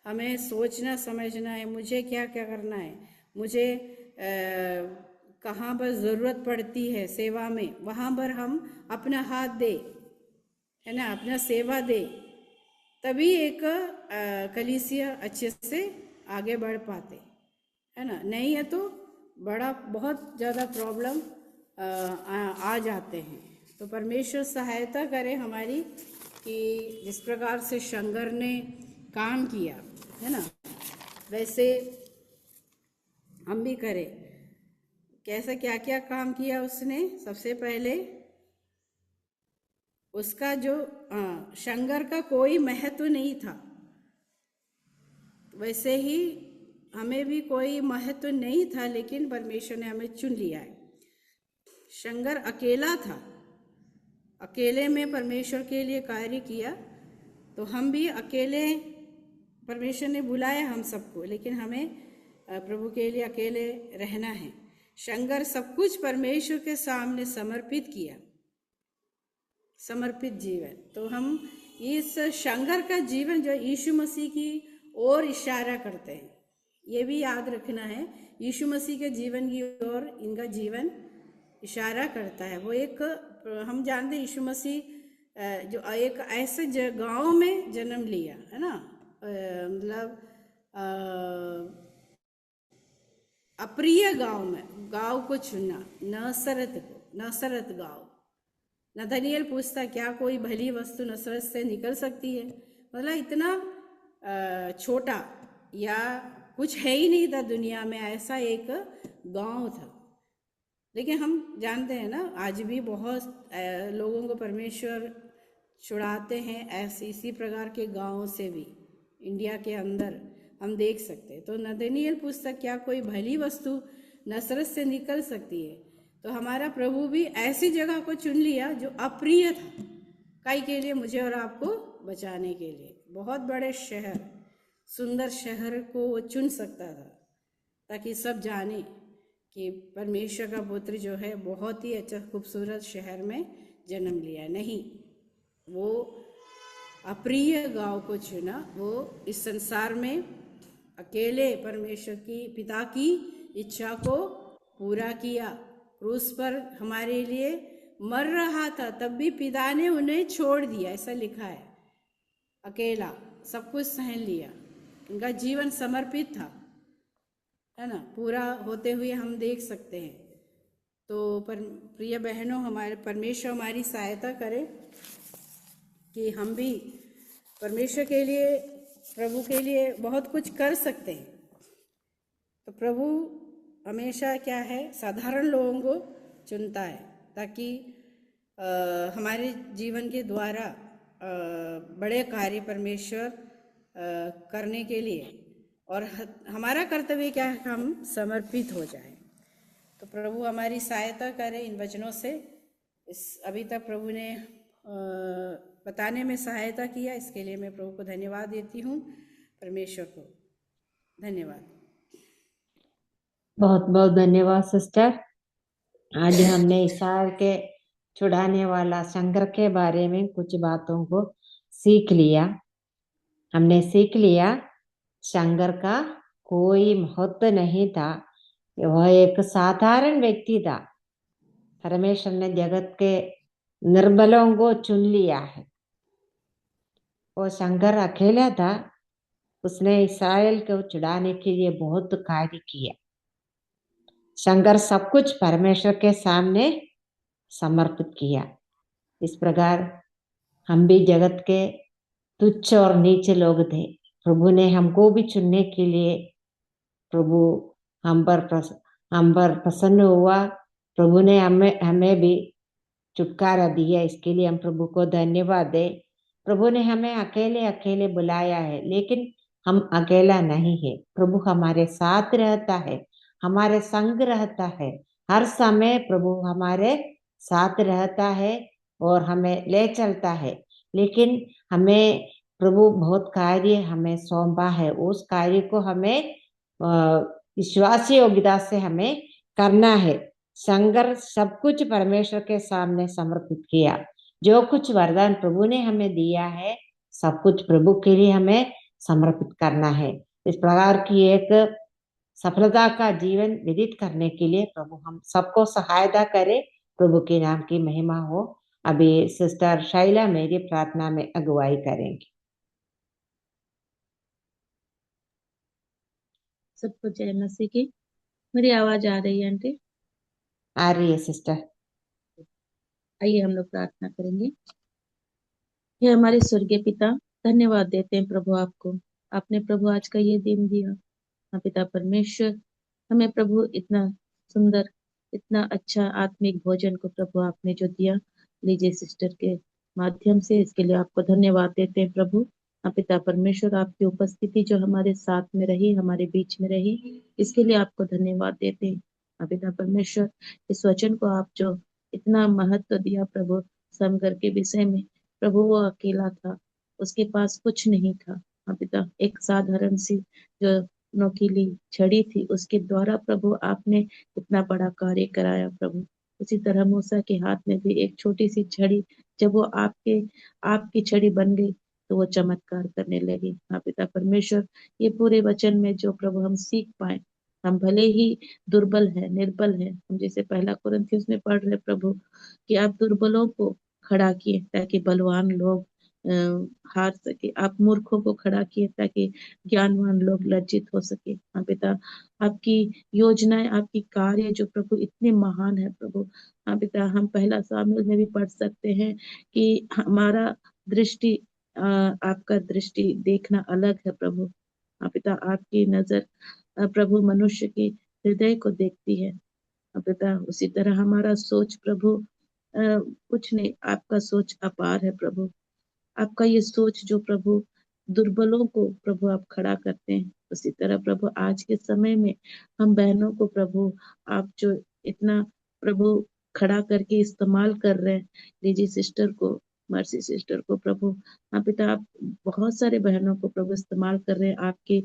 हमें सोचना समझना है, मुझे क्या क्या करना है, मुझे कहाँ पर ज़रूरत पड़ती है सेवा में, वहाँ पर हम अपना हाथ दे, है ना, अपना सेवा दे, तभी एक कलीसिया अच्छे से आगे बढ़ पाते, है ना। नहीं है तो बहुत ज़्यादा प्रॉब्लम आ जाते हैं। तो परमेश्वर सहायता करे हमारी कि जिस प्रकार से शंकर ने काम किया, है ना, वैसे हम भी करें। कैसा क्या क्या काम किया उसने? सबसे पहले उसका जो शंकर का कोई महत्व नहीं था, वैसे ही हमें भी कोई महत्व नहीं था, लेकिन परमेश्वर ने हमें चुन लिया है। शंकर अकेला था, अकेले में परमेश्वर के लिए कार्य किया, तो हम भी अकेले, परमेश्वर ने बुलाया हम सबको, लेकिन हमें प्रभु के लिए अकेले रहना है। शंकर सब कुछ परमेश्वर के सामने समर्पित किया, समर्पित जीवन। तो हम इस शंकर का जीवन जो यीशु मसीह की ओर इशारा करते हैं, ये भी याद रखना है, यीशु मसीह के जीवन की ओर इनका जीवन इशारा करता है। वो एक, हम जानते हैं यीशु मसीह जो एक ऐसे गांव में जन्म लिया, है ना, मतलब अप्रिय गांव में, गांव को चुना, नसरत गांव। नथानिएल पूछता क्या कोई भली वस्तु नसरत से निकल सकती है? मतलब इतना छोटा या कुछ है ही नहीं था दुनिया में, ऐसा एक गांव था। लेकिन हम जानते हैं ना, आज भी बहुत लोगों को परमेश्वर छुड़ाते हैं ऐसे इसी प्रकार के गांवों से भी, इंडिया के अंदर हम देख सकते हैं। तो नथानिएल पूछता क्या कोई भली वस्तु नसरत से निकल सकती है? तो हमारा प्रभु भी ऐसी जगह को चुन लिया जो अप्रिय था, काई के लिए, मुझे और आपको बचाने के लिए। बहुत बड़े शहर, सुंदर शहर को वो चुन सकता था, ताकि सब जाने कि परमेश्वर का पुत्र जो है बहुत ही अच्छा खूबसूरत शहर में जन्म लिया। नहीं, वो अप्रिय गांव को चुना। वो इस संसार में अकेले परमेश्वर की, पिता की इच्छा को पूरा किया। क्रूस पर हमारे लिए मर रहा था, तब भी पिता ने उन्हें छोड़ दिया, ऐसा लिखा है। अकेला सब कुछ सहन लिया, उनका जीवन समर्पित था, है ना, पूरा होते हुए हम देख सकते हैं। तो प्रिय बहनों, हमारे परमेश्वर हमारी सहायता करे कि हम भी परमेश्वर के लिए, प्रभु के लिए बहुत कुछ कर सकते हैं। तो प्रभु हमेशा क्या है, साधारण लोगों को चुनता है, ताकि हमारे जीवन के द्वारा बड़े कार्य परमेश्वर करने के लिए, और हमारा कर्तव्य क्या है, हम समर्पित हो जाएं। तो प्रभु हमारी सहायता करे इन वचनों से। अभी तक प्रभु ने बताने में सहायता किया, इसके लिए मैं प्रभु को धन्यवाद देती हूँ। परमेश्वर को धन्यवाद। बहुत बहुत धन्यवाद सिस्टर। आज हमने इस्राएल के छुड़ाने वाला शंकर के बारे में कुछ बातों को सीख लिया। हमने सीख लिया शंकर का कोई महत्व नहीं था, वह एक साधारण व्यक्ति था। परमेश्वर ने जगत के निर्बलों को चुन लिया है। वो शंकर अकेला था, उसने इस्राएल को छुड़ाने के लिए बहुत कार्य किया। शंकर सब कुछ परमेश्वर के सामने समर्पित किया। इस प्रकार हम भी जगत के तुच्छ और नीचे लोग थे, प्रभु ने हमको भी चुनने के लिए प्रभु हम पर प्रसन्न हुआ। प्रभु ने हमें भी छुटकारा दिया, इसके लिए हम प्रभु को धन्यवाद दे। प्रभु ने हमें अकेले अकेले बुलाया है, लेकिन हम अकेला नहीं है। प्रभु हमारे साथ रहता है, हमारे संग रहता है। हर समय प्रभु हमारे साथ रहता है और हमें ले चलता है। लेकिन हमें प्रभु बहुत कार्य हमें सौंपा है, उस कार्य को हमें विश्वास योग्यता से हमें करना है। संघर्ष सब कुछ परमेश्वर के सामने समर्पित किया। जो कुछ वरदान प्रभु ने हमें दिया है, सब कुछ प्रभु के लिए हमें समर्पित करना है। इस प्रकार की एक सफलता का जीवन व्यतीत करने के लिए प्रभु हम सबको सहायता करे। प्रभु के नाम की महिमा हो। अभी सिस्टर शैला मेरी प्रार्थना में अगुवाई करेंगी। सबको जय मसीह की। मेरी आवाज आ रही है आंटी? आ रही है सिस्टर। आइए हम लोग प्रार्थना करेंगे। हे हमारे स्वर्गीय पिता, धन्यवाद देते हैं प्रभु आपको। आपने प्रभु आज का ये दिन दिया। हाँ पिता परमेश्वर, हमें प्रभु इतना सुंदर, इतना अच्छा आत्मिक भोजन को प्रभु आपने जो दिया, लीजिए सिस्टर के माध्यम से, इसके लिए आपको धन्यवाद देते हैं प्रभु। हाँ पिता परमेश्वर, आपकी उपस्थिति जो हमारे साथ में रही, हमारे बीच में रही, इसके लिए आपको धन्यवाद देते हैं। हाँ पिता परमेश्वर, इस वचन को आप जो इतना महत्व दिया प्रभु समगर के विषय में, प्रभु वो अकेला था, उसके पास कुछ नहीं था। हाँ पिता, एक साधारण सी जो नोकीली छड़ी थी, उसके द्वारा प्रभु आपने इतना बड़ा कार्य कराया प्रभु। उसी तरह मूसा के हाथ में भी एक छोटी सी छड़ी, जब वो आपकी छड़ी बन गई तो वो चमत्कार करने लगी। हाँ पिता परमेश्वर, ये पूरे वचन में जो प्रभु हम सीख पाए, हम भले ही दुर्बल है, निर्बल है, हम जैसे पहला कुरिन्थियों में पढ़ रहे प्रभु कि आप दुर्बलों को खड़ा किए ताकि बलवान लोग हार सके, आप मूर्खों को खड़ा किए ताकि ज्ञानवान लोग लज्जित हो सके। हाँ पिता, आपकी योजनाएं, आपकी कार्य जो प्रभु इतने महान है प्रभु। हाँ पिता, हम पहला सामुएल में भी पढ़ सकते हैं कि हमारा दृष्टि आपका दृष्टि देखना अलग है प्रभु। हाँ पिता, आपकी नजर प्रभु मनुष्य के हृदय को देखती है। हाँ पिता, उसी तरह हमारा सोच प्रभु कुछ नहीं, आपका सोच अपार है प्रभु। आपका ये सोच जो प्रभु दुर्बलों को प्रभु आप खड़ा करते हैं, उसी तरह प्रभु आज के समय में हम बहनों को प्रभु आप जो इतना प्रभु खड़ा करके इस्तेमाल कर रहे हैं, लीजिए सिस्टर को, मर्सी सिस्टर को प्रभु। हाँ पिता, आप बहुत सारे बहनों को प्रभु इस्तेमाल कर रहे हैं आपके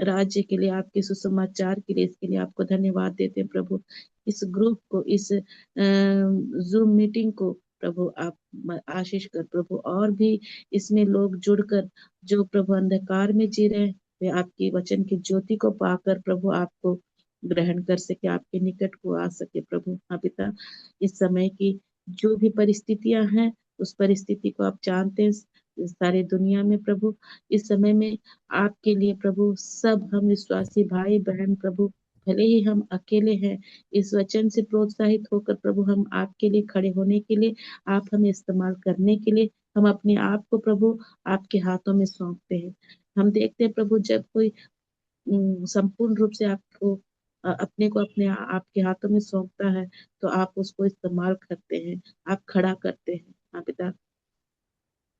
राज्य के लिए, आपके सुसमाचार के लिए, इसके लिए आपको धन्यवाद देते हैं प्रभु। इस ग्रुप को, इस जूम मीटिंग को प्रभु आप आशीष कर प्रभु, और भी इसमें लोग जुड़कर जो प्रभु अंधकार में जी रहे हैं, वे आपकी वचन की ज्योति को पाकर प्रभु आपको ग्रहण कर सके, आपके निकट को आ सके प्रभु। हाँ पिता, इस समय की जो भी परिस्थितियां हैं, उस परिस्थिति को आप जानते हैं सारी दुनिया में प्रभु। इस समय में आपके लिए प्रभु सब हम विश्वासी भाई बहन प्रभु, भले ही हम अकेले हैं, इस वचन से प्रोत्साहित होकर प्रभु हम आपके लिए खड़े होने के लिए, आप हमें इस्तेमाल करने के लिए, हम अपने आप को प्रभु आपके हाथों में सौंपते हैं। हम देखते हैं प्रभु, जब कोई संपूर्ण रूप से आपको अपने को अपने आपके हाथों में सौंपता है, तो आप उसको इस्तेमाल करते हैं, आप खड़ा करते हैं। हाँ पिता,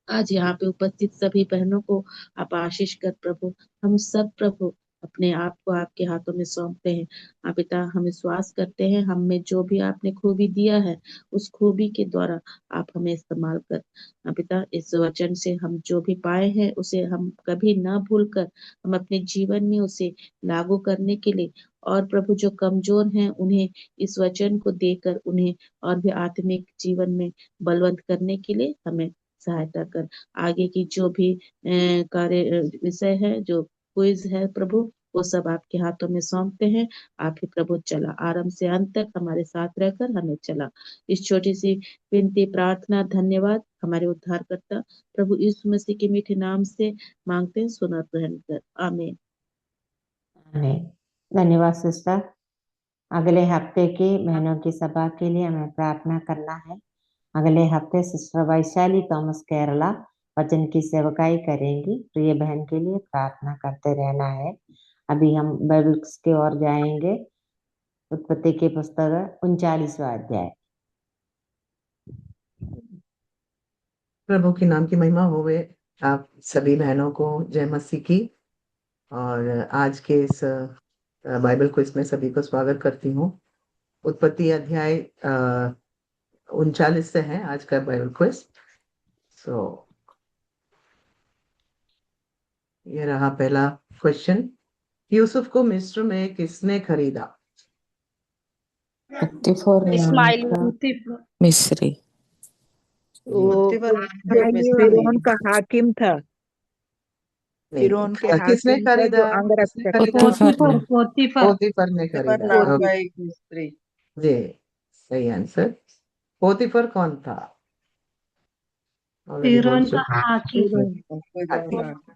आज यहाँ पे उपस्थित सभी बहनों को आप आशीष कर प्रभु। हम सब प्रभु अपने आप को आपके हाथों में सौंपते हैं। हाँ पिता, हम विश्वास करते हैं, हम में जो भी आपने खूबी दिया है, उस खूबी के द्वारा आप हमें इस्तेमाल कर। हाँ पिता, इस वचन से हम जो भी पाए हैं, उसे हम कभी ना भूल कर हम अपने जीवन में उसे लागू करने के लिए, और प्रभु जो कमजोर हैं उन्हें इस वचन को देकर उन्हें और भी आत्मिक जीवन में बलवंत करने के लिए हमें सहायता कर। आगे की जो भी कार्य विषय है, जो क्विज है प्रभु, वो सब आपके हाथों में सौंपते हैं। आप ही प्रभु चला, आरंभ से अंत तक हमारे साथ रहकर हमें चला। इस छोटी सी विनती प्रार्थना धन्यवाद हमारे उद्धारकर्ता प्रभु यीशु मसीह के मीठे नाम से मांगते हैं, सुना ग्रहण कर, आमीन। धन्यवाद सिस्टर। अगले हफ्ते की बहनों की सभा के लिए हमें प्रार्थना करना है। अगले हफ्ते सिस्टर वैशाली थॉमस केरला वचन की सेवकाई करेंगी। प्रिय बहन के लिए प्रार्थना करते रहना है। अभी हम बाइबल्स की ओर जाएंगे। उत्पत्ति के पुस्तक 39वां अध्याय। प्रभु के नाम की महिमा होवे। आप सभी बहनों को जय मसीह की। और आज के इस बाइबल क्विज में सभी को स्वागत करती हूँ। उत्पत्ति अध्याय 39 से है आज का बाइबल क्विज। ये रहा पहला क्वेश्चन। यूसुफ को मिस्र में किसने खरीदा? पोतीफर नाम इस्माइल का मिस्री। वो फिरौन का हाकिम था। फिरौन के किसने हाकिम का खरीदा? जो अंगरक्षक था। पोतीफर ने खरीदा। स्त्री। जी, सही आंसर। पोतीफर कौन था? फिरौन का हाकिम,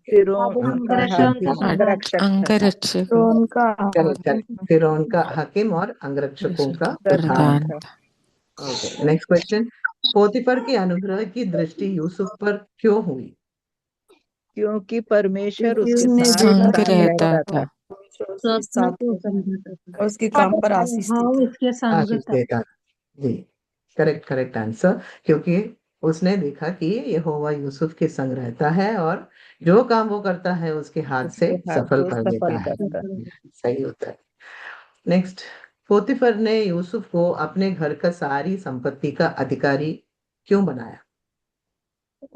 फिरौन का हाकिम अंगरक्षक था। अंगरक्षक फिरौन का हाकिम और अंगरक्षकों का प्रधान प्रधान। Okay, next question. पोतीफर के अनुग्रह की दृष्टि यूसुफ पर क्यों हुई? क्योंकि परमेश्वर उसके उसने साथ रहता रहता था। था। उसके काम पर आशीष उसके संग आशीष देता। जी, करेक्ट आंसर। क्योंकि उसने देखा कि यहोवा यूसुफ के संग रहता है और जो काम वो करता है उसके हाथ से सफल कर देता है। सही होता है। नेक्स्ट, पोतीफर ने यूसुफ को अपने घर का सारी संपत्ति का अधिकारी क्यों बनाया?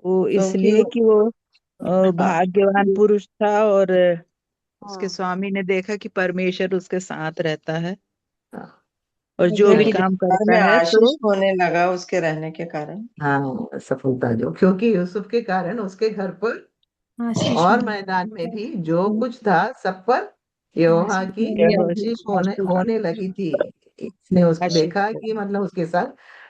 वो इसलिए कि वो भाग्यवान पुरुष था और उसके स्वामी ने देखा कि परमेश्वर उसके साथ रहता है और जो भी काम करता है आशीष होने लगा उसके रहने के कारण। हाँ, सफलता जो, क्योंकि यूसुफ के कारण उसके घर पर और मैदान में भी जो कुछ था सब पर यहोवा की आशीष होने लगी थी। इसने उसको देखा कि मतलब उसके साथ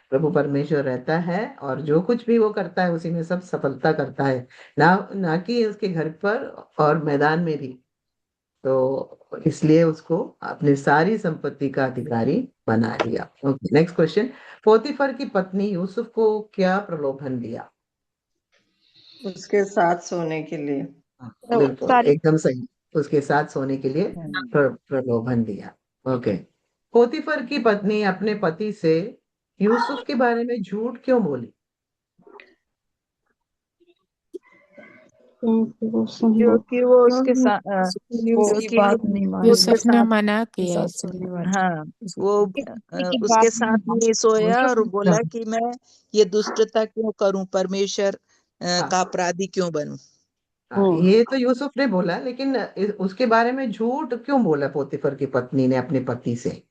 प्रभु परमेश्वर रहता है और जो कुछ भी वो करता है उसी में सब सफलता करता है, ना कि उसके घर पर और मैदान में भी। तो इसलिए उसको अपनी सारी संपत्ति का अधिकारी बना दिया। Next question. पोतीफर की पत्नी यूसुफ को क्या प्रलोभन दिया? उसके साथ सोने के लिए। बिल्कुल, एकदम सही। उसके साथ सोने के लिए प्रलोभन दिया। ओके। पोतीफर की पत्नी अपने पति से यूसुफ के बारे में झूठ क्यों बोली? क्योंकि वो उसके साथ यूसुफ ने मना किया। हाँ, वो उसके साथ नहीं सोया और बोला कि मैं ये दुष्टता क्यों करूं, परमेश्वर का अपराधी क्यों बनूं। ये तो यूसुफ ने बोला, लेकिन उसके बारे में झूठ क्यों बोला पोतीफर की पत्नी ने अपने पति से?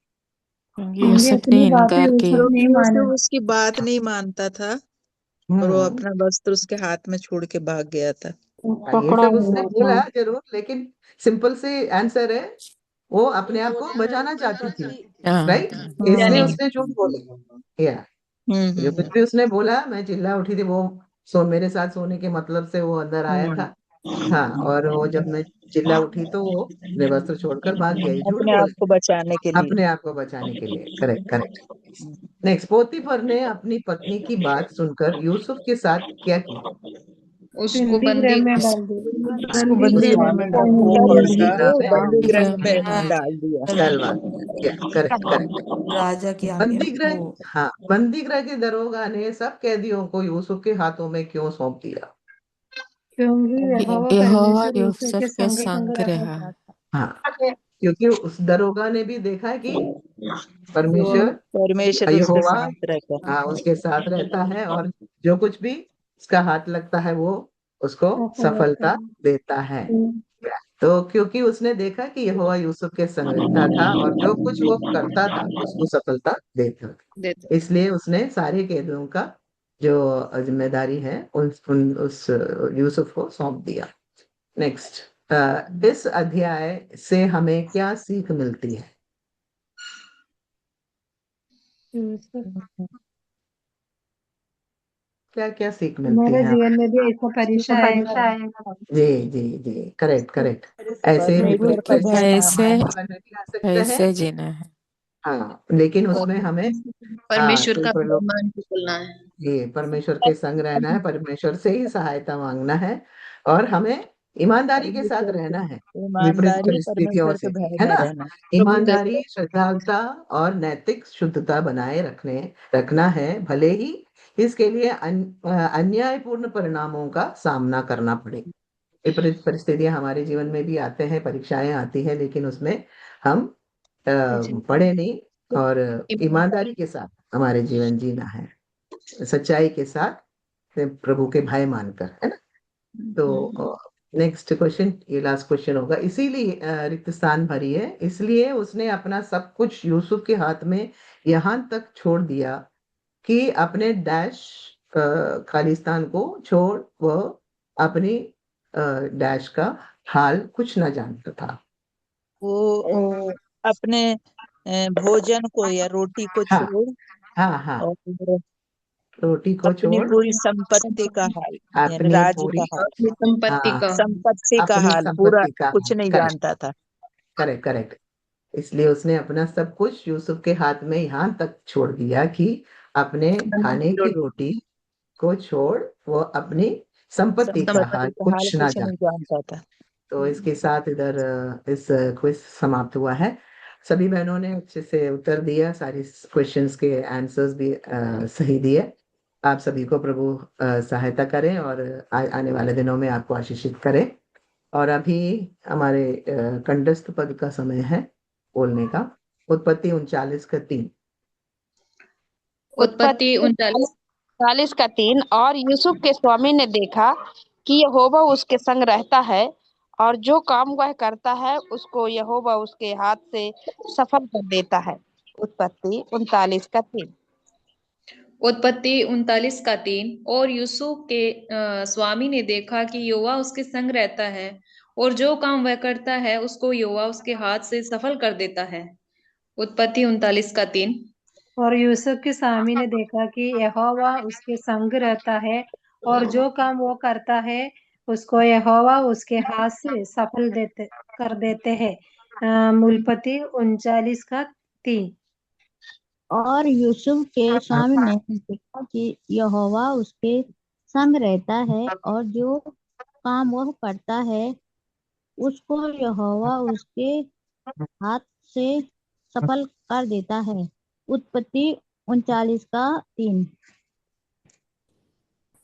यूसुफ ने इनकार किया। यूसुफ उसकी बात नहीं मानता था और वो अपना वस्त्र उसके हाथ में छोड़ के भाग गया था। ये सब उसने बोला जरूर, लेकिन सिंपल सी आंसर है, वो अपने आप को बचाना चाहती थी, राइट? इसलिए उसने झूठ बोला। या जो कुछ भी उसने बोला, मैं चिल्ला उठी थी, वो मेरे साथ सोने के मतलब से वो अंदर आया था। हाँ, और वो जब मैं चिल्ला उठी तो वो अपने वस्त्र छोड़कर भाग गया। झूठ अपने आप बोला को बचाने के लिए। अपने आप को बचाने के लिए। करेक्ट। नेक्स्ट, पोतीफर ने अपनी पत्नी की बात सुनकर यूसुफ के साथ क्या किया? उसको बंदी में डाल दिया। डलवा दिया। करेक्ट। राजा की आज्ञा। बंदी गृह के दरोगा ने सब कैदियों को यूसुफ के हाथों में क्यों सौंप दिया? यहोवा यूसुफ के संग रहा। हाँ, क्योंकि उस दरोगा ने भी देखा कि परमेश्वर यहोवा उसके साथ रहता है और जो कुछ भी उसका हाथ लगता है वो उसको सफलता देता है। तो क्योंकि उसने देखा कि यहोवा यूसुफ के संग रहता था और जो कुछ वो करता था उसको सफलता देता था, इसलिए उसने सारे कैदियों का जो जिम्मेदारी है उस यूसुफ को सौंप दिया। नेक्स्ट, इस अध्याय से हमें क्या सीख मिलती है? क्या सीख मिलती है? जीवन में भी ऐसा परीक्षा आएगा। जी, करेक्ट। ऐसे ऐसे जीना है। हाँ, लेकिन उसमें हमें परमेश्वर का मान चलना है। ये परमेश्वर के संग रहना है, परमेश्वर से ही सहायता मांगना है और हमें ईमानदारी के साथ रहना है विपरीत ईमानदारी, परिस्थितियों परमेश्वर से के भी, भय है में ना। रहना। ईमानदारी, श्रद्धालुता और नैतिक शुद्धता बनाए रखना है, भले ही इसके लिए अन्यायपूर्ण परिणामों का सामना करना पड़े। विपरीत परिस्थितियां हमारे जीवन में भी आते हैं, परीक्षाएं आती हैं, लेकिन उसमें हम पढ़े नहीं और ईमानदारी के साथ हमारे जीवन जीना है, सच्चाई के साथ, प्रभु के भय मानकर, है ना। तो नेक्स्ट क्वेश्चन, ये लास्ट क्वेश्चन होगा। इसीलिए रिक्त स्थान भरी है, इसलिए उसने अपना सब कुछ यूसुफ के हाथ में यहाँ तक छोड़ दिया कि अपने डैश खालिस्तान को छोड़ वह अपनी डैश का हाल कुछ न जानता था। वो अपने भोजन को या रोटी को हाँ छोड़ हाँ, और रोटी को अपनी छोड़ पूरी संपत्ति का हाल, यानी अपनी राज्य पूरी, का हाल, संपत्ति हाँ, का संपत्ति का अपनी हाल पूरा संपत्ति का कुछ हाल, नहीं करेक्ट जानता था। Correct correct. इसलिए उसने अपना सब कुछ यूसुफ के हाथ में यहाँ तक छोड़ दिया कि अपने खाने की रोटी को छोड़ वो अपनी संपत्ति का हाल संपत्ति का हाल कुछ ना कुछ जाने। नहीं जानता था। तो इसके साथ इधर इस क्विज समाप्त हुआ है। सभी बहनों ने अच्छे से उत्तर दिया, सारी क्वेश्चंस के आंसर्स भी सही दिए। आप सभी को प्रभु सहायता करें और आने वाले दिनों में आपको आशीषित करें। और अभी हमारे कंठस्थ पद का समय है बोलने का। उत्पत्ति 39:3। उत्पत्ति 39 39:3। और यूसुफ के स्वामी ने देखा कि यहोवा उसके संग रहता है, और जो काम वह करता है उसको यहोवा उसके हाथ से सफल कर देता है। उत्पत्ति 39:3। उत्पत्ति 39:3। और यूसुफ के स्वामी ने देखा कि यहोवा उसके संग रहता है, और जो काम वह करता है उसको यहोवा उसके हाथ से सफल कर देता है। उत्पत्ति 39:3। और यूसुफ के स्वामी ने देखा कि यहोवा उसके संग रहता है, और जो काम वो करता है उसको यहोवा उसके हाथ से सफल कर देते हैं। उत्पत्ति 39:3। और यूसुफ के स्वामी ने देखा कि यहोवा उसके संग रहता है, और जो काम वह करता है उसको यहोवा उसके हाथ से सफल कर देता है। उत्पत्ति 39:3।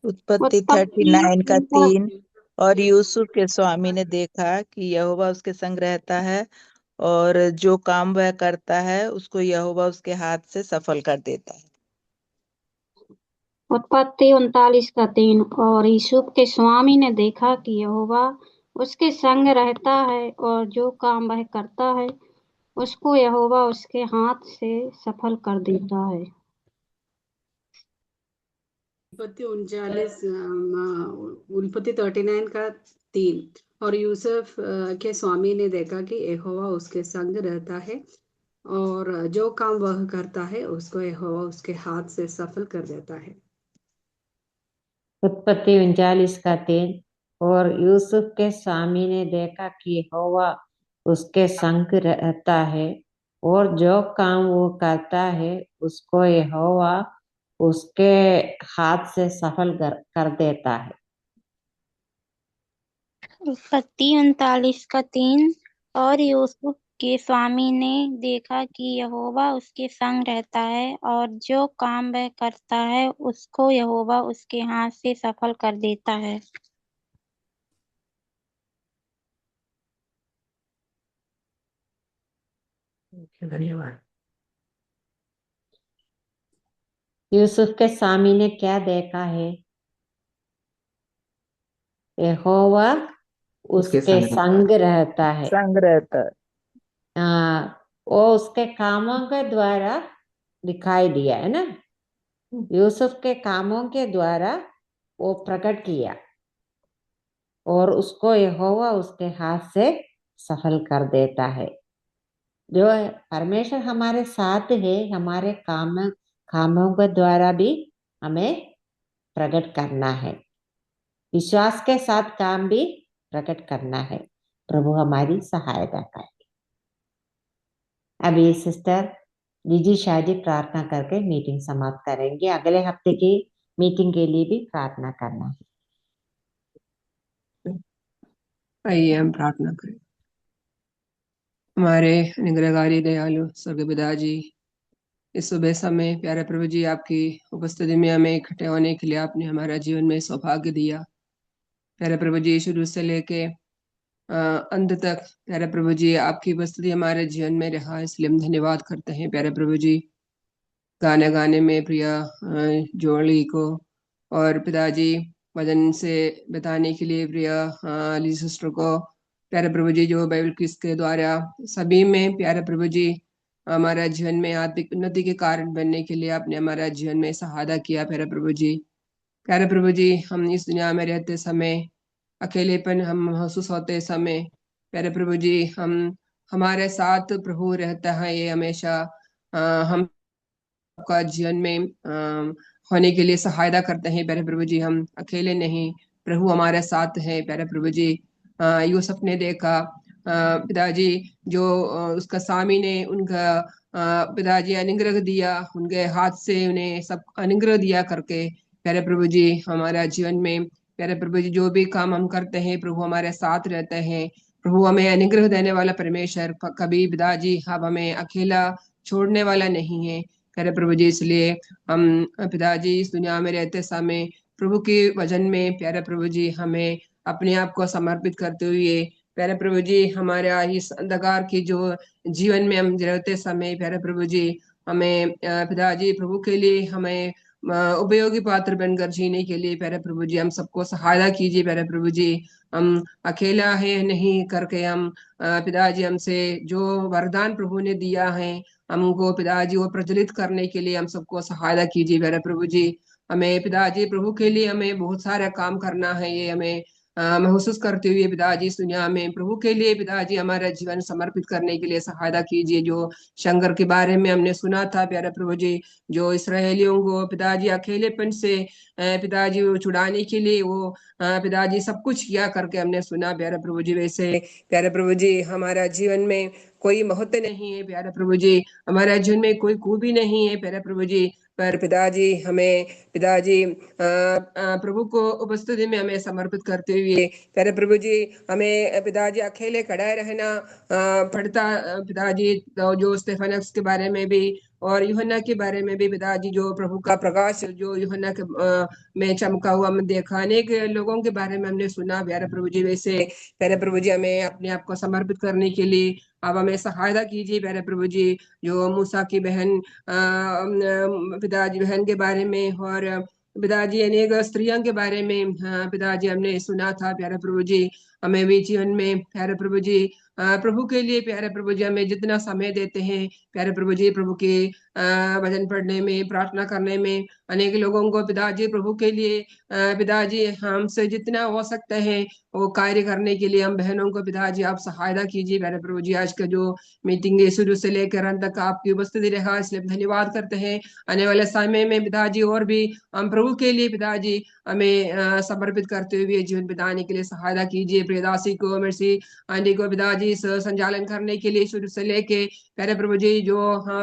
उत्पत्ति 39:3। और यूसुफ के स्वामी ने देखा कि यहोवा उसके संग रहता है, और जो काम वह करता है उसको यहोवा उसके हाथ से सफल कर देता है। उत्पत्ति 39:3। और यूसुफ के स्वामी ने देखा कि यहोवा उसके संग रहता है, और जो काम वह करता है उसको यहोवा उसके हाथ से सफल कर देता है। उत्पत्ति 39:3। और यूसुफ के स्वामी ने देखा कि यहोवा उसके संग रहता है, और जो काम वह करता है उसको यहोवा उसके हाथ से सफल कर देता है। उत्पत्ति 39:3। और यूसुफ के स्वामी ने देखा कि यहोवा उसके संग रहता है, और जो काम वो करता है उसको यहोवा उसके हाथ से सफल कर देता है। उत्पत्ति 39:3। और यूसुफ के स्वामी ने देखा कि यहोवा उसके संग रहता है, और जो काम वह करता है उसको यहोवा उसके हाथ से सफल कर देता है। धन्यवाद। यूसुफ के स्वामी ने क्या देखा है? यहोवा उसके संग रहता है। संग रहता है। वो उसके कामों के द्वारा दिखाई दिया है ना। यूसुफ के कामों के द्वारा वो प्रकट किया, और उसको यहोवा उसके हाथ से सफल कर देता है। जो परमेश्वर हमारे साथ है, हमारे कामों के द्वारा भी हमें प्रकट करना है। विश्वास के साथ काम भी प्रकट करना है। प्रभु हमारी सहायता करे। अभी सिस्टर जीजी शाहजी प्रार्थना करके मीटिंग समाप्त करेंगे। अगले हफ्ते की मीटिंग के लिए भी प्रार्थना करना है। आइए हम प्रार्थना करें। हमारे अनुग्रहकारी दयालु स्वर्गीय पिताजी, इस सुबह समय प्यारे प्रभु जी आपकी उपस्थिति में हमें इकट्ठे होने के लिए आपने हमारा जीवन में सौभाग्य दिया। प्यारे प्रभु जी, शुरू से लेके अंत तक प्यारे प्रभु जी आपकी उपस्थिति हमारे जीवन में रहा, इसलिए हम धन्यवाद करते हैं। प्यारे प्रभु जी, गाने गाने में प्रिया जोड़ी को और पिताजी वजन से बताने के लिए प्रिया अली सिस्टर को, प्यारे प्रभु जी जो बाइबल क्विज के द्वारा सभी में प्यारे प्रभु जी हमारा जीवन में आत्मिक उन्नति के कारण बनने के लिए आपने हमारा जीवन में सहायता किया। प्यारे प्रभु जी, प्यारे प्रभु जी, हम इस दुनिया में रहते समय अकेलेपन हम महसूस होते समय प्यारे प्रभु जी हम हमारे साथ प्रभु रहता है, ये हमेशा हम आपका जीवन में होने के लिए सहायता करते हैं। प्यारे प्रभु जी, हम अकेले नहीं, प्रभु हमारे साथ है। प्यारे प्रभु जी, यूसुफ ने देखा पिताजी जो उसका स्वामी ने उनका पिताजी अनुग्रह दिया, उनके हाथ से उन्हें सब अनुग्रह दिया करके। प्यारे प्रभु जी, हमारा जीवन में प्यारे प्रभु जी जो भी काम हम करते हैं प्रभु हमारे साथ रहते हैं। प्रभु हमें अनुग्रह देने वाला परमेश्वर, कभी पिताजी अब हमें अकेला छोड़ने वाला नहीं है। प्यारे प्रभु जी, इसलिए हम पिताजी इस दुनिया में रहते समय प्रभु के वचन में प्यारे प्रभु जी हमें अपने आप को समर्पित करते हुए प्यारे प्रभु जी हमारा इस अंधकार की जो जीवन में हम रहते समय प्यारे प्रभु जी हमें पिताजी प्रभु के लिए हमें उपयोगी पात्र बनकर जीने के लिए प्यारे प्रभु जी हम सबको सहायता कीजिए। प्यारे प्रभु जी, हम अकेला है नहीं करके हम पिताजी हमसे जो वरदान प्रभु ने दिया है हमको पिताजी वो प्रज्वलित करने के लिए हम सबको सहायता कीजिए। प्यारे प्रभु जी, हमें पिताजी प्रभु के लिए हमें बहुत सारा काम करना है, ये हमें महसूस करते हुए पिताजी इस दुनिया में प्रभु के लिए पिताजी हमारा जीवन समर्पित करने के लिए सहायता कीजिए। जो शंकर के बारे में हमने सुना था प्यारे प्रभु जी, जो इसराइलियों को पिताजी अकेलेपन से पिताजी छुड़ाने के लिए वो पिताजी सब कुछ किया करके हमने सुना प्यारे प्रभु जी। वैसे प्यारे प्रभु जी हमारा जीवन में कोई महत्व नहीं है प्यारे प्रभु जी, हमारे जीवन में कोई खूबी नहीं है प्यारे प्रभु जी, पर पिताजी हमें पिताजी प्रभु को उपस्थिति में हमें समर्पित करते हुए प्यारे प्रभु जी हमें पिताजी अकेले खड़ा रहना पड़ता। पिताजी जो स्टेफनस के बारे में भी और यूहन्ना के बारे में भी पिताजी जो प्रभु का प्रकाश जो यूहन्ना के में चमका हुआ हम देखा, अनेक लोगों के बारे में हमने सुना प्यारे प्रभु जी। वैसे प्यारे प्रभु जी हमें अपने आप को समर्पित करने के लिए आप हमें सहायता कीजिए प्यारे प्रभु जी। जो मूसा की बहन पिताजी बहन के बारे में और पिताजी अनेक स्त्रियों के बारे में पिताजी हमने सुना था प्यारे प्रभु जी, हमें भी जीवन में प्यारे प्रभु जी प्रभु के लिए प्यारे प्रभु जी हमें जितना समय देते हैं प्यारे प्रभु जी प्रभु के भजन पढ़ने में प्रार्थना करने में अनेक लोगों को पिताजी प्रभु के लिए पिताजी हमसे जितना हो सकता है वो कार्य करने के लिए हम बहनों को पिताजी आप सहायता कीजिए प्यारे प्रभु जी। आज का जो मीटिंग है शुरू से लेकर अंत तक आपकी उपस्थिति रहा, इसलिए धन्यवाद करते हैं। आने वाले समय में पिताजी और भी हम प्रभु के लिए पिताजी हमें समर्पित करते हुए जीवन बिताने के लिए सहायता कीजिए। प्रियदासी को मर्सी आंटी को पिताजी संचालन करने के लिए शुरू से लेके प्यारे प्रभु जी जो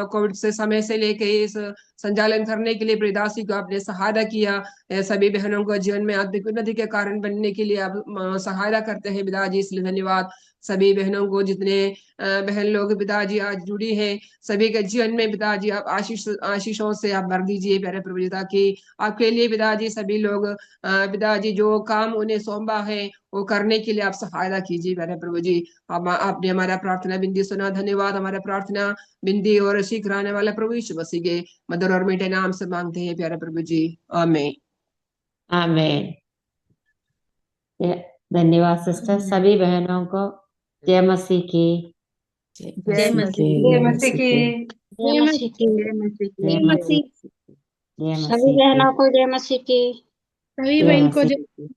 कोविड से समय से लेके इस संचालन करने के लिए प्रियदासी को आपने सहायता किया। सभी बहनों को जीवन में आत्मिक उन्नति के कारण बनने के लिए आप सहायता करते हैं पिताजी, इसलिए धन्यवाद। सभी बहनों को जितने बहन लोग पिताजी आज जुड़ी हैं सभी के जीवन में पिताजी आप आशीषों से आप भर दीजिए प्यारे प्रभु जी, ताकि आपके लिए पिताजी सभी लोग पिताजी जो काम उन्हें सौंपा है वो करने के लिए आप सहायता कीजिए प्यारे प्रभु जी। आपने हमारा प्रार्थना बिंदी सुना, धन्यवाद। हमारा प्रार्थना बिंदी और शीघ्र आने वाला प्रभु यीशु मसीह के मधुर और मीठे नाम से मांगते हैं प्यारे प्रभु जी, आमीन आमीन। धन्यवाद सिस्टर। सभी बहनों को जय मसीह की, जय मसीह, जय मसीह की, जय मसीह की, जय मसीह जय की, मसीह, जय सभी मसीह की, बहनों को जय मसीह की, सभी जय बहन को मसीह की।